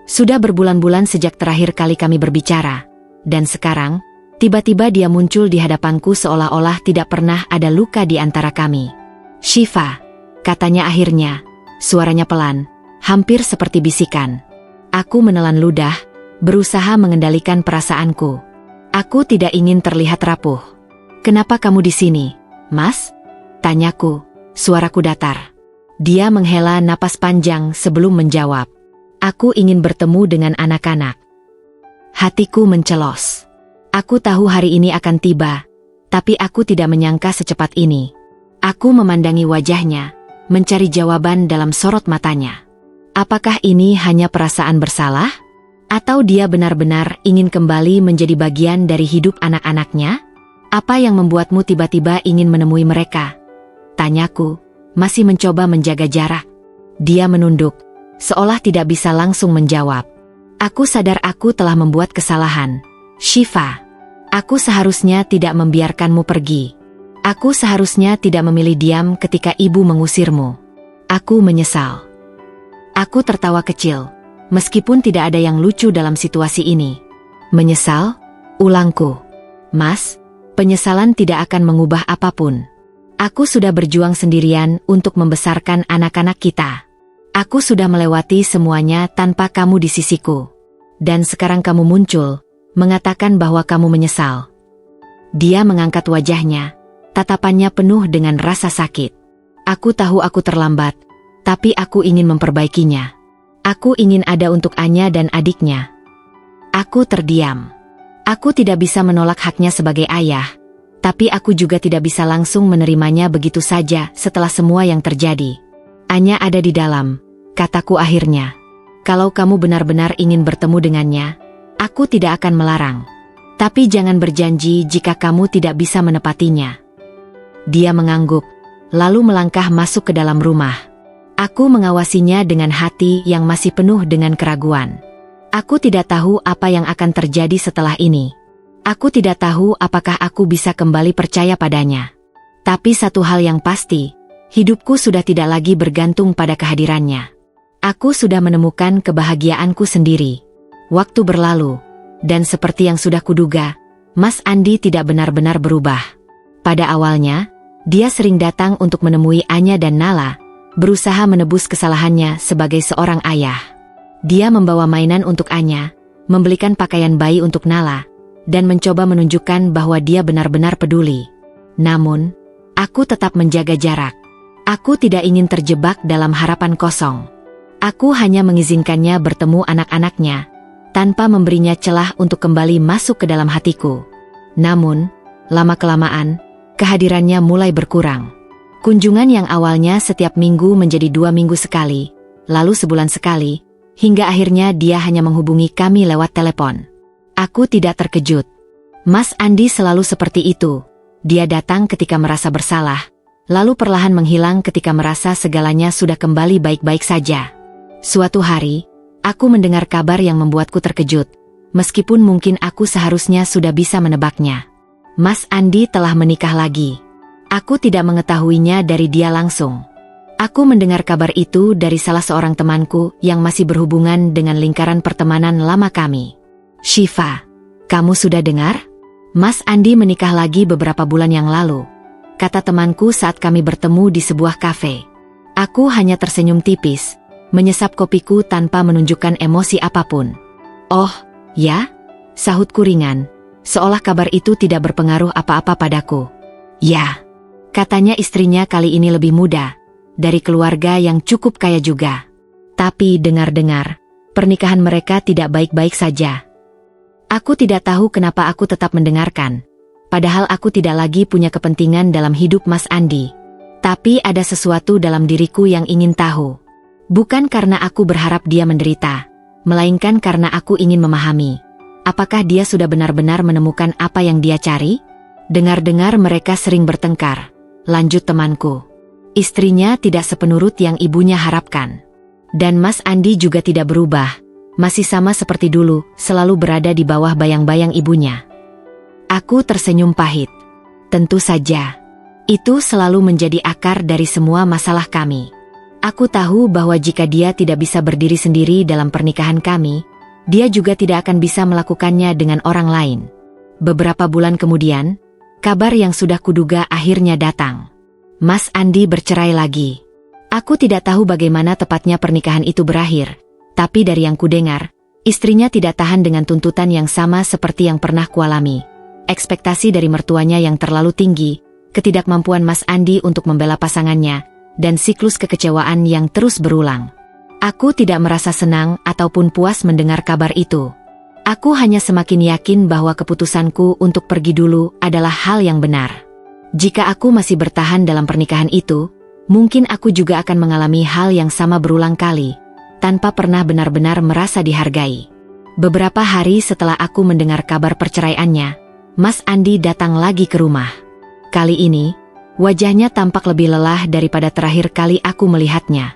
Sudah berbulan-bulan sejak terakhir kali kami berbicara, dan sekarang, tiba-tiba dia muncul di hadapanku seolah-olah tidak pernah ada luka di antara kami. Shiva, katanya akhirnya, suaranya pelan, hampir seperti bisikan. Aku menelan ludah, berusaha mengendalikan perasaanku. Aku tidak ingin terlihat rapuh. Kenapa kamu di sini, Mas? Tanyaku, suaraku datar. Dia menghela napas panjang sebelum menjawab. Aku ingin bertemu dengan anak-anak. Hatiku mencelos. Aku tahu hari ini akan tiba, tapi aku tidak menyangka secepat ini. Aku memandangi wajahnya, mencari jawaban dalam sorot matanya. Apakah ini hanya perasaan bersalah? Atau dia benar-benar ingin kembali menjadi bagian dari hidup anak-anaknya? Apa yang membuatmu tiba-tiba ingin menemui mereka? Tanyaku, masih mencoba menjaga jarak. Dia menunduk, seolah tidak bisa langsung menjawab. Aku sadar aku telah membuat kesalahan. Shiva, aku seharusnya tidak membiarkanmu pergi. Aku seharusnya tidak memilih diam ketika ibu mengusirmu. Aku menyesal. Aku tertawa kecil, meskipun tidak ada yang lucu dalam situasi ini. Menyesal? Ulangku. Mas, penyesalan tidak akan mengubah apapun. Aku sudah berjuang sendirian untuk membesarkan anak-anak kita. Aku sudah melewati semuanya tanpa kamu di sisiku. Dan sekarang kamu muncul, mengatakan bahwa kamu menyesal. Dia mengangkat wajahnya, tatapannya penuh dengan rasa sakit. Aku tahu aku terlambat, tapi aku ingin memperbaikinya. Aku ingin ada untuk Anya dan adiknya. Aku terdiam. Aku tidak bisa menolak haknya sebagai ayah, tapi aku juga tidak bisa langsung menerimanya begitu saja setelah semua yang terjadi. Anya ada di dalam, kataku akhirnya. Kalau kamu benar-benar ingin bertemu dengannya, aku tidak akan melarang. Tapi jangan berjanji jika kamu tidak bisa menepatinya. Dia mengangguk, lalu melangkah masuk ke dalam rumah. Aku mengawasinya dengan hati yang masih penuh dengan keraguan. Aku tidak tahu apa yang akan terjadi setelah ini. Aku tidak tahu apakah aku bisa kembali percaya padanya. Tapi satu hal yang pasti, hidupku sudah tidak lagi bergantung pada kehadirannya. Aku sudah menemukan kebahagiaanku sendiri. Waktu berlalu, dan seperti yang sudah kuduga, Mas Andi tidak benar-benar berubah. Pada awalnya, dia sering datang untuk menemui Anya dan Nala, berusaha menebus kesalahannya sebagai seorang ayah. Dia membawa mainan untuk Anya, membelikan pakaian bayi untuk Nala, dan mencoba menunjukkan bahwa dia benar-benar peduli. Namun, aku tetap menjaga jarak. Aku tidak ingin terjebak dalam harapan kosong. Aku hanya mengizinkannya bertemu anak-anaknya, tanpa memberinya celah untuk kembali masuk ke dalam hatiku. Namun, lama-kelamaan, kehadirannya mulai berkurang. Kunjungan yang awalnya setiap minggu menjadi 2 minggu sekali, lalu sebulan sekali, hingga akhirnya dia hanya menghubungi kami lewat telepon. Aku tidak terkejut. Mas Andi selalu seperti itu. Dia datang ketika merasa bersalah, lalu perlahan menghilang ketika merasa segalanya sudah kembali baik-baik saja. Suatu hari, aku mendengar kabar yang membuatku terkejut, meskipun mungkin aku seharusnya sudah bisa menebaknya. Mas Andi telah menikah lagi. Aku tidak mengetahuinya dari dia langsung. Aku mendengar kabar itu dari salah seorang temanku yang masih berhubungan dengan lingkaran pertemanan lama kami. Shiva, kamu sudah dengar? Mas Andi menikah lagi beberapa bulan yang lalu, kata temanku saat kami bertemu di sebuah kafe. Aku hanya tersenyum tipis, menyesap kopiku tanpa menunjukkan emosi apapun. Oh, ya? Sahutku ringan, seolah kabar itu tidak berpengaruh apa-apa padaku. Ya, katanya istrinya kali ini lebih muda, dari keluarga yang cukup kaya juga. Tapi dengar-dengar, pernikahan mereka tidak baik-baik saja. Aku tidak tahu kenapa aku tetap mendengarkan, padahal aku tidak lagi punya kepentingan dalam hidup Mas Andi. Tapi ada sesuatu dalam diriku yang ingin tahu. Bukan karena aku berharap dia menderita, melainkan karena aku ingin memahami. Apakah dia sudah benar-benar menemukan apa yang dia cari? Dengar-dengar mereka sering bertengkar, lanjut temanku. Istrinya tidak sepenurut yang ibunya harapkan. Dan Mas Andi juga tidak berubah, masih sama seperti dulu, selalu berada di bawah bayang-bayang ibunya. Aku tersenyum pahit. Tentu saja. Itu selalu menjadi akar dari semua masalah kami. Aku tahu bahwa jika dia tidak bisa berdiri sendiri dalam pernikahan kami, dia juga tidak akan bisa melakukannya dengan orang lain. Beberapa bulan kemudian, kabar yang sudah kuduga akhirnya datang. Mas Andi bercerai lagi. Aku tidak tahu bagaimana tepatnya pernikahan itu berakhir, tapi dari yang kudengar, istrinya tidak tahan dengan tuntutan yang sama seperti yang pernah kualami. Ekspektasi dari mertuanya yang terlalu tinggi, ketidakmampuan Mas Andi untuk membela pasangannya, dan siklus kekecewaan yang terus berulang. Aku tidak merasa senang ataupun puas mendengar kabar itu. Aku hanya semakin yakin bahwa keputusanku untuk pergi dulu adalah hal yang benar. Jika aku masih bertahan dalam pernikahan itu, mungkin aku juga akan mengalami hal yang sama berulang kali, tanpa pernah benar-benar merasa dihargai. Beberapa hari setelah aku mendengar kabar perceraiannya, Mas Andi datang lagi ke rumah. Kali ini, wajahnya tampak lebih lelah daripada terakhir kali aku melihatnya.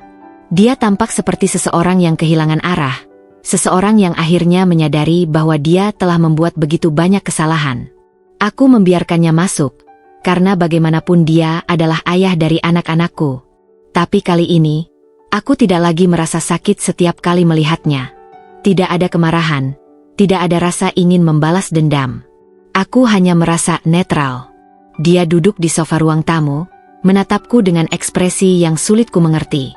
Dia tampak seperti seseorang yang kehilangan arah, seseorang yang akhirnya menyadari bahwa dia telah membuat begitu banyak kesalahan. Aku membiarkannya masuk, karena bagaimanapun dia adalah ayah dari anak-anakku. Tapi kali ini, aku tidak lagi merasa sakit setiap kali melihatnya. Tidak ada kemarahan, tidak ada rasa ingin membalas dendam. Aku hanya merasa netral. Dia duduk di sofa ruang tamu, menatapku dengan ekspresi yang sulit ku mengerti.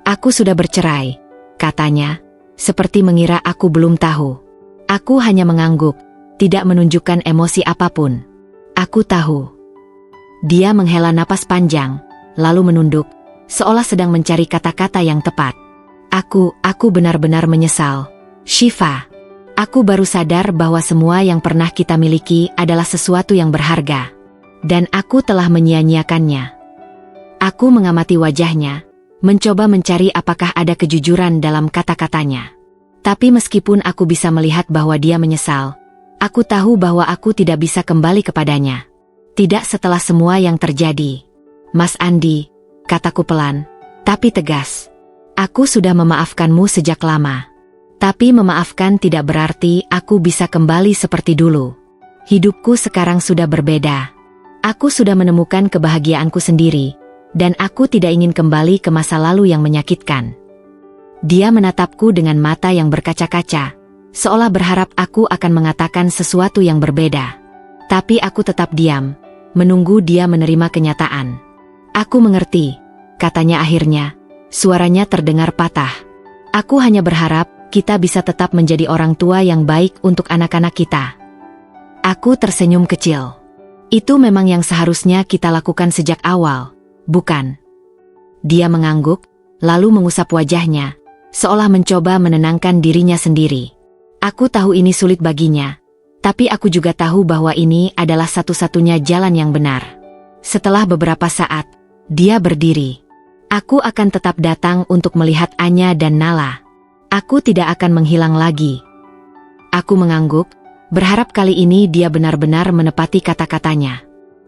Aku sudah bercerai, katanya, seperti mengira aku belum tahu. Aku hanya mengangguk, tidak menunjukkan emosi apapun. Aku tahu. Dia menghela napas panjang, lalu menunduk, seolah sedang mencari kata-kata yang tepat. Aku benar-benar menyesal. Shiva, aku baru sadar bahwa semua yang pernah kita miliki adalah sesuatu yang berharga. Dan aku telah menyia-nyiakannya. Aku mengamati wajahnya, mencoba mencari apakah ada kejujuran dalam kata-katanya. Tapi meskipun aku bisa melihat bahwa dia menyesal, aku tahu bahwa aku tidak bisa kembali kepadanya. Tidak setelah semua yang terjadi. Mas Andi, kataku pelan, tapi tegas. Aku sudah memaafkanmu sejak lama. Tapi memaafkan tidak berarti aku bisa kembali seperti dulu. Hidupku sekarang sudah berbeda. Aku sudah menemukan kebahagiaanku sendiri, dan aku tidak ingin kembali ke masa lalu yang menyakitkan. Dia menatapku dengan mata yang berkaca-kaca, seolah berharap aku akan mengatakan sesuatu yang berbeda. Tapi aku tetap diam, menunggu dia menerima kenyataan. Aku mengerti, katanya akhirnya. Suaranya terdengar patah. Aku hanya berharap kita bisa tetap menjadi orang tua yang baik untuk anak-anak kita. Aku tersenyum kecil. Itu memang yang seharusnya kita lakukan sejak awal, bukan? Dia mengangguk, lalu mengusap wajahnya, seolah mencoba menenangkan dirinya sendiri. Aku tahu ini sulit baginya, tapi aku juga tahu bahwa ini adalah satu-satunya jalan yang benar. Setelah beberapa saat, dia berdiri. Aku akan tetap datang untuk melihat Anya dan Nala. Aku tidak akan menghilang lagi. Aku mengangguk, berharap kali ini dia benar-benar menepati kata-katanya.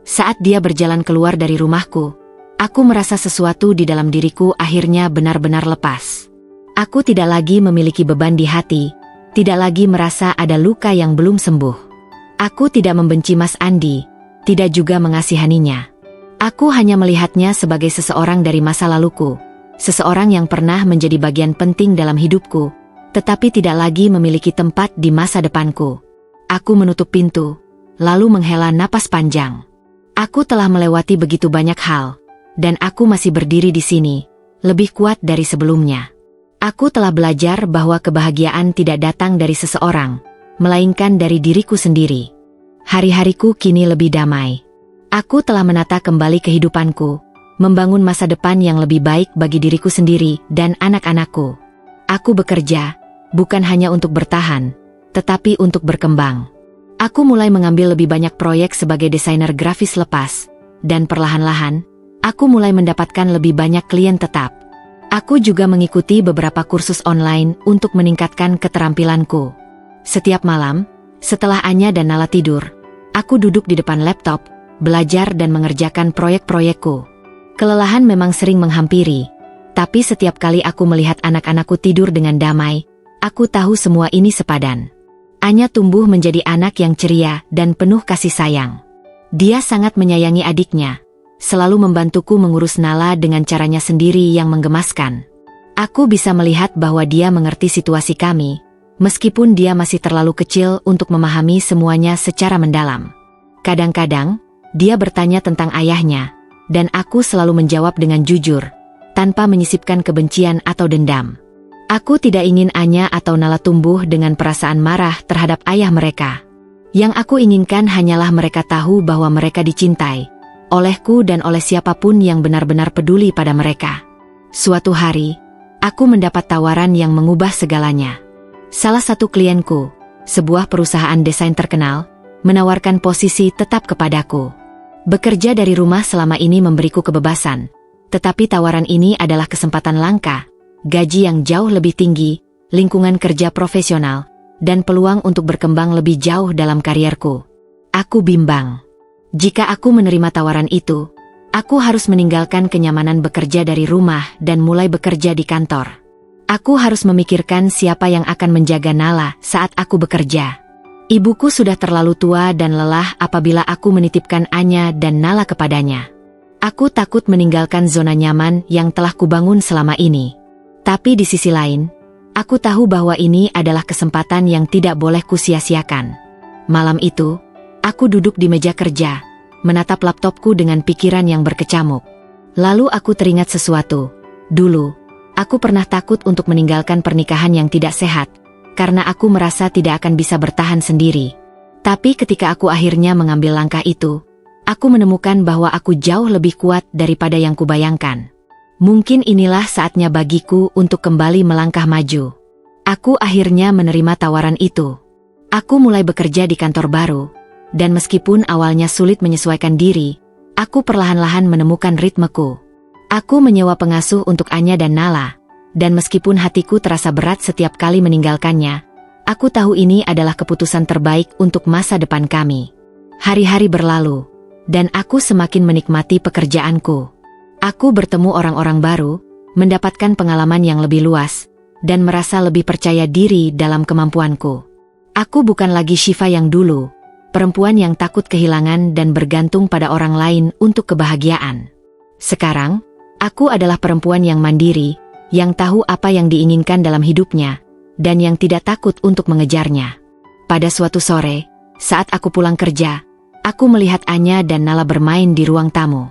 Saat dia berjalan keluar dari rumahku, aku merasa sesuatu di dalam diriku akhirnya benar-benar lepas. Aku tidak lagi memiliki beban di hati, tidak lagi merasa ada luka yang belum sembuh. Aku tidak membenci Mas Andi, tidak juga mengasihaninya. Aku hanya melihatnya sebagai seseorang dari masa laluku, seseorang yang pernah menjadi bagian penting dalam hidupku, tetapi tidak lagi memiliki tempat di masa depanku. Aku menutup pintu, lalu menghela napas panjang. Aku telah melewati begitu banyak hal, dan aku masih berdiri di sini, lebih kuat dari sebelumnya. Aku telah belajar bahwa kebahagiaan tidak datang dari seseorang, melainkan dari diriku sendiri. Hari-hariku kini lebih damai. Aku telah menata kembali kehidupanku, membangun masa depan yang lebih baik bagi diriku sendiri dan anak-anakku. Aku bekerja, bukan hanya untuk bertahan, tetapi untuk berkembang. Aku mulai mengambil lebih banyak proyek sebagai desainer grafis lepas, dan perlahan-lahan, aku mulai mendapatkan lebih banyak klien tetap. Aku juga mengikuti beberapa kursus online untuk meningkatkan keterampilanku. Setiap malam, setelah Anya dan Nala tidur, aku duduk di depan laptop, belajar dan mengerjakan proyek-proyekku. Kelelahan memang sering menghampiri, tapi setiap kali aku melihat anak-anakku tidur dengan damai, aku tahu semua ini sepadan. Anya tumbuh menjadi anak yang ceria dan penuh kasih sayang. Dia sangat menyayangi adiknya, selalu membantuku mengurus Nala dengan caranya sendiri yang menggemaskan. Aku bisa melihat bahwa dia mengerti situasi kami, meskipun dia masih terlalu kecil untuk memahami semuanya secara mendalam. Kadang-kadang, dia bertanya tentang ayahnya, dan aku selalu menjawab dengan jujur, tanpa menyisipkan kebencian atau dendam. Aku tidak ingin Anya atau Nala tumbuh dengan perasaan marah terhadap ayah mereka. Yang aku inginkan hanyalah mereka tahu bahwa mereka dicintai, olehku dan oleh siapapun yang benar-benar peduli pada mereka. Suatu hari, aku mendapat tawaran yang mengubah segalanya. Salah satu klienku, sebuah perusahaan desain terkenal, menawarkan posisi tetap kepadaku. Bekerja dari rumah selama ini memberiku kebebasan, tetapi tawaran ini adalah kesempatan langka, gaji yang jauh lebih tinggi, lingkungan kerja profesional, dan peluang untuk berkembang lebih jauh dalam karierku. Aku bimbang. Jika aku menerima tawaran itu, aku harus meninggalkan kenyamanan bekerja dari rumah dan mulai bekerja di kantor. Aku harus memikirkan siapa yang akan menjaga Nala saat aku bekerja. Ibuku sudah terlalu tua dan lelah apabila aku menitipkan Anya dan Nala kepadanya. Aku takut meninggalkan zona nyaman yang telah kubangun selama ini. Tapi di sisi lain, aku tahu bahwa ini adalah kesempatan yang tidak boleh kusia-siakan. Malam itu, aku duduk di meja kerja, menatap laptopku dengan pikiran yang berkecamuk. Lalu aku teringat sesuatu. Dulu, aku pernah takut untuk meninggalkan pernikahan yang tidak sehat, karena aku merasa tidak akan bisa bertahan sendiri. Tapi ketika aku akhirnya mengambil langkah itu, aku menemukan bahwa aku jauh lebih kuat daripada yang kubayangkan. Mungkin inilah saatnya bagiku untuk kembali melangkah maju. Aku akhirnya menerima tawaran itu. Aku mulai bekerja di kantor baru, dan meskipun awalnya sulit menyesuaikan diri, aku perlahan-lahan menemukan ritmeku. Aku menyewa pengasuh untuk Anya dan Nala, dan meskipun hatiku terasa berat setiap kali meninggalkannya, aku tahu ini adalah keputusan terbaik untuk masa depan kami. Hari-hari berlalu, dan aku semakin menikmati pekerjaanku. Aku bertemu orang-orang baru, mendapatkan pengalaman yang lebih luas, dan merasa lebih percaya diri dalam kemampuanku. Aku bukan lagi Shiva yang dulu, perempuan yang takut kehilangan dan bergantung pada orang lain untuk kebahagiaan. Sekarang, aku adalah perempuan yang mandiri, yang tahu apa yang diinginkan dalam hidupnya, dan yang tidak takut untuk mengejarnya. Pada suatu sore, saat aku pulang kerja, Aku melihat Anya dan Nala bermain di ruang tamu.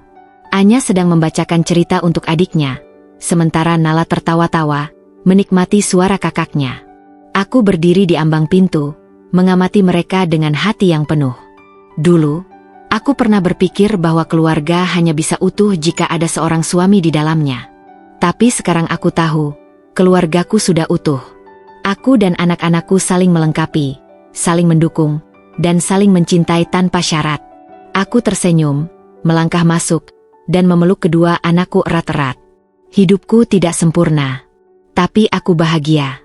Anya sedang membacakan cerita untuk adiknya, sementara Nala tertawa-tawa, menikmati suara kakaknya. Aku berdiri di ambang pintu, mengamati mereka dengan hati yang penuh. Dulu, aku pernah berpikir bahwa keluarga hanya bisa utuh jika ada seorang suami di dalamnya. Tapi sekarang aku tahu, keluargaku sudah utuh. Aku dan anak-anakku saling melengkapi, saling mendukung, dan saling mencintai tanpa syarat. Aku tersenyum, melangkah masuk, dan memeluk kedua anakku erat-erat. Hidupku tidak sempurna, tapi aku bahagia.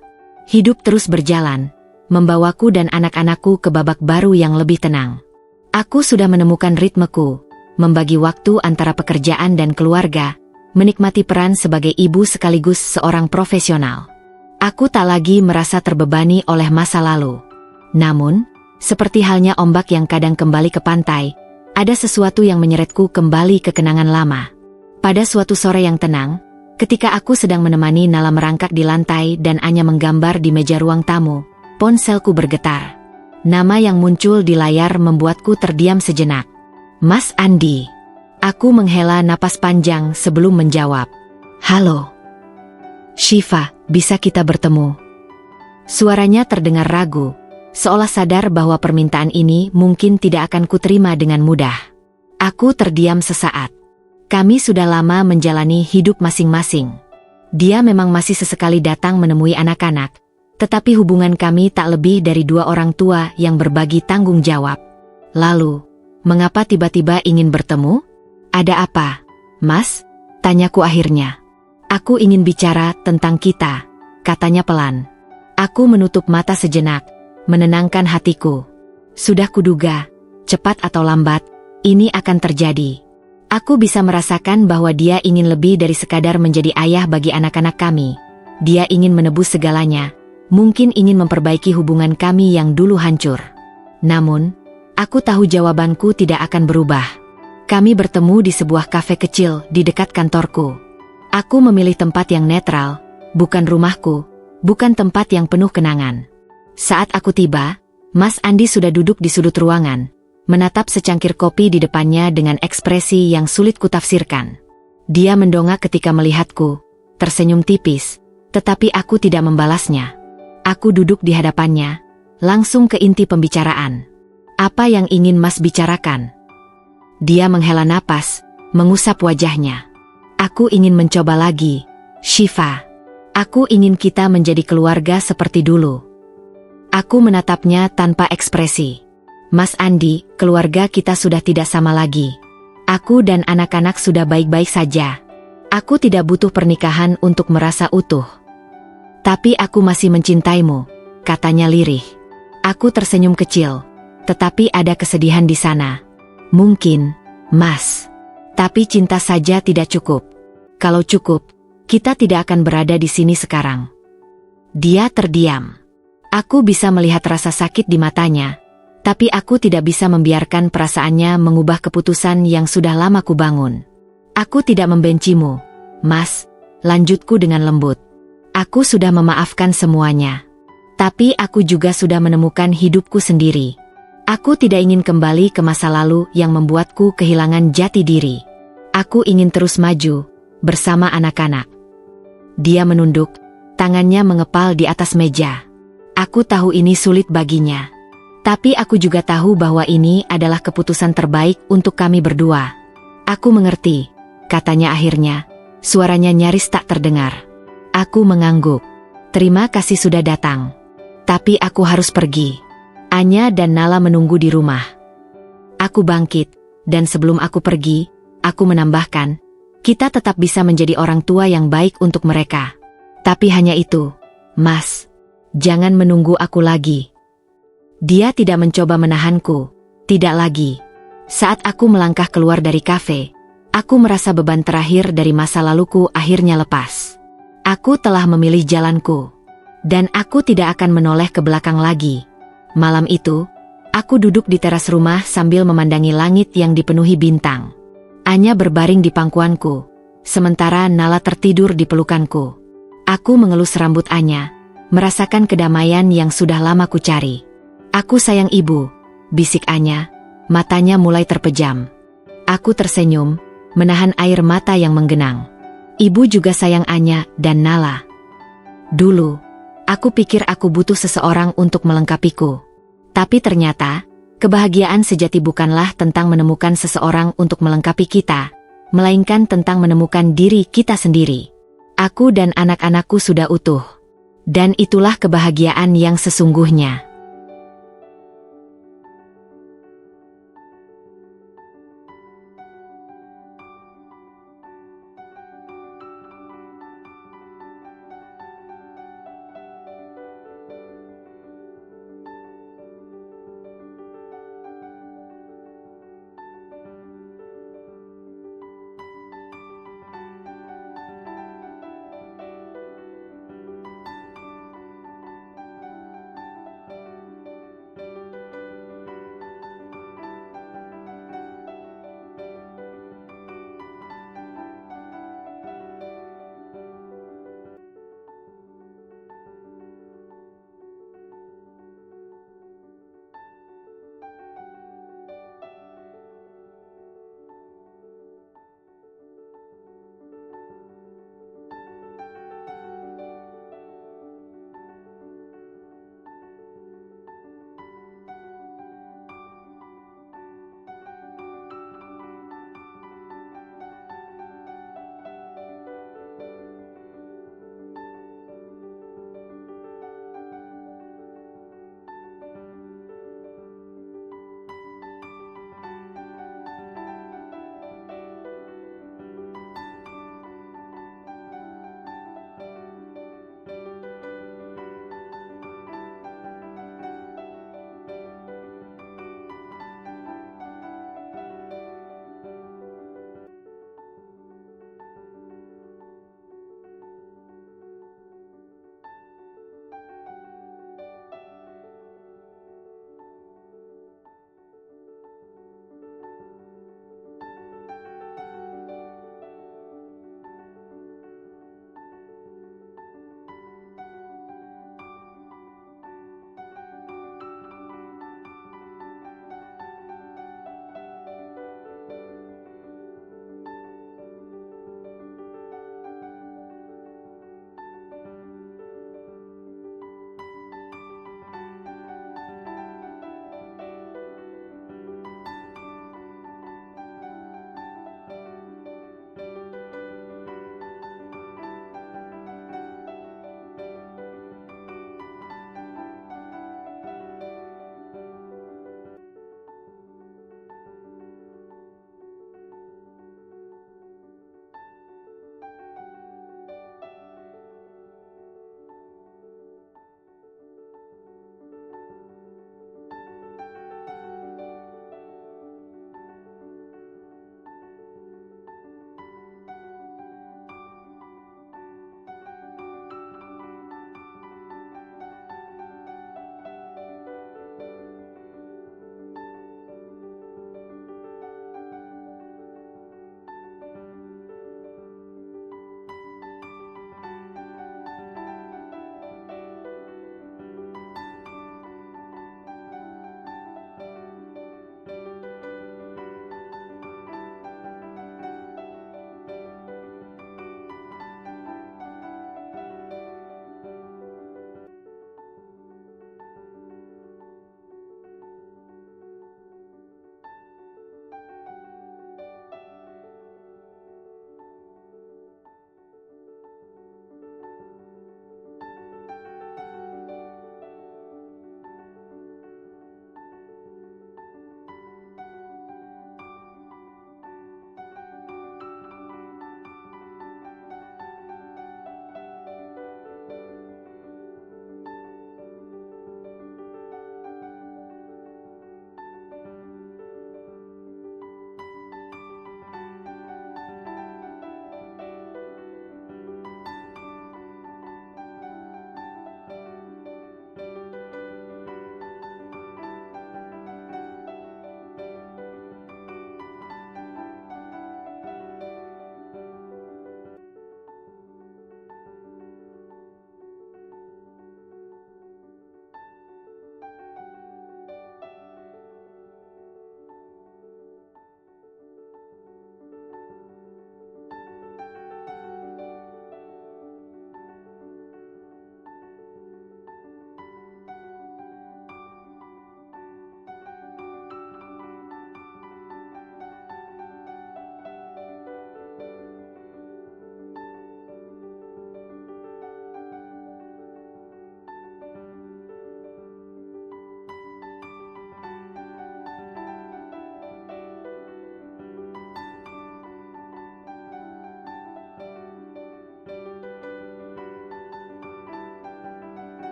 Hidup terus berjalan, membawaku dan anak-anakku ke babak baru yang lebih tenang. Aku sudah menemukan ritmeku, membagi waktu antara pekerjaan dan keluarga, menikmati peran sebagai ibu sekaligus seorang profesional. Aku tak lagi merasa terbebani oleh masa lalu. Namun, seperti halnya ombak yang kadang kembali ke pantai, ada sesuatu yang menyeretku kembali ke kenangan lama. Pada suatu sore yang tenang, ketika aku sedang menemani Nala merangkak di lantai dan Anya menggambar di meja ruang tamu, ponselku bergetar. Nama yang muncul di layar membuatku terdiam sejenak. Mas Andi. Aku menghela napas panjang sebelum menjawab. Halo. Shiva, bisa kita bertemu? Suaranya terdengar ragu, seolah sadar bahwa permintaan ini mungkin tidak akan kuterima dengan mudah. Aku terdiam sesaat. Kami sudah lama menjalani hidup masing-masing. Dia memang masih sesekali datang menemui anak-anak, tetapi hubungan kami tak lebih dari dua orang tua yang berbagi tanggung jawab. Lalu, mengapa tiba-tiba ingin bertemu? Ada apa, Mas? Tanyaku akhirnya. Aku ingin bicara tentang kita, katanya pelan. Aku menutup mata sejenak, menenangkan hatiku. Sudah kuduga, cepat atau lambat, ini akan terjadi. Aku bisa merasakan bahwa dia ingin lebih dari sekadar menjadi ayah bagi anak-anak kami. Dia ingin menebus segalanya, mungkin ingin memperbaiki hubungan kami yang dulu hancur. Namun, aku tahu jawabanku tidak akan berubah. Kami bertemu di sebuah kafe kecil di dekat kantorku. Aku memilih tempat yang netral, bukan rumahku, bukan tempat yang penuh kenangan. Saat aku tiba, Mas Andi sudah duduk di sudut ruangan, menatap secangkir kopi di depannya dengan ekspresi yang sulit kutafsirkan. Dia mendongak ketika melihatku, tersenyum tipis, tetapi aku tidak membalasnya. Aku duduk di hadapannya, langsung ke inti pembicaraan. Apa yang ingin Mas bicarakan? Dia menghela napas, mengusap wajahnya. Aku ingin mencoba lagi, Shiva. Aku ingin kita menjadi keluarga seperti dulu. Aku menatapnya tanpa ekspresi. Mas Andi, keluarga kita sudah tidak sama lagi. Aku dan anak-anak sudah baik-baik saja. Aku tidak butuh pernikahan untuk merasa utuh. Tapi aku masih mencintaimu, katanya lirih. Aku tersenyum kecil, tetapi ada kesedihan di sana. Mungkin, Mas. Tapi cinta saja tidak cukup. Kalau cukup, kita tidak akan berada di sini sekarang. Dia terdiam. Aku bisa melihat rasa sakit di matanya, tapi aku tidak bisa membiarkan perasaannya mengubah keputusan yang sudah lama kubangun. Aku tidak membencimu, Mas, lanjutku dengan lembut. Aku sudah memaafkan semuanya. Tapi aku juga sudah menemukan hidupku sendiri. Aku tidak ingin kembali ke masa lalu yang membuatku kehilangan jati diri. Aku ingin terus maju, bersama anak-anak. Dia menunduk, tangannya mengepal di atas meja. Aku tahu ini sulit baginya. Tapi aku juga tahu bahwa ini adalah keputusan terbaik untuk kami berdua. Aku mengerti, katanya akhirnya, suaranya nyaris tak terdengar. Aku mengangguk. Terima kasih sudah datang. Tapi aku harus pergi. Anya dan Nala menunggu di rumah. Aku bangkit, dan sebelum aku pergi, aku menambahkan, kita tetap bisa menjadi orang tua yang baik untuk mereka. Tapi hanya itu, Mas. Jangan menunggu aku lagi. Dia tidak mencoba menahanku, tidak lagi. Saat aku melangkah keluar dari kafe, aku merasa beban terakhir dari masa laluku akhirnya lepas. Aku telah memilih jalanku, dan aku tidak akan menoleh ke belakang lagi. Malam itu, aku duduk di teras rumah sambil memandangi langit yang dipenuhi bintang. Anya berbaring di pangkuanku, sementara Nala tertidur di pelukanku. Aku mengelus rambut Anya, merasakan kedamaian yang sudah lama ku cari. Aku sayang ibu, bisik Anya, Matanya mulai terpejam. Aku tersenyum, menahan air mata yang menggenang. Ibu juga sayang Anya dan Nala. Dulu, aku pikir aku butuh seseorang untuk melengkapiku. Tapi ternyata, kebahagiaan sejati bukanlah tentang menemukan seseorang untuk melengkapi kita, melainkan tentang menemukan diri kita sendiri. Aku dan anak-anakku sudah utuh. Dan itulah kebahagiaan yang sesungguhnya.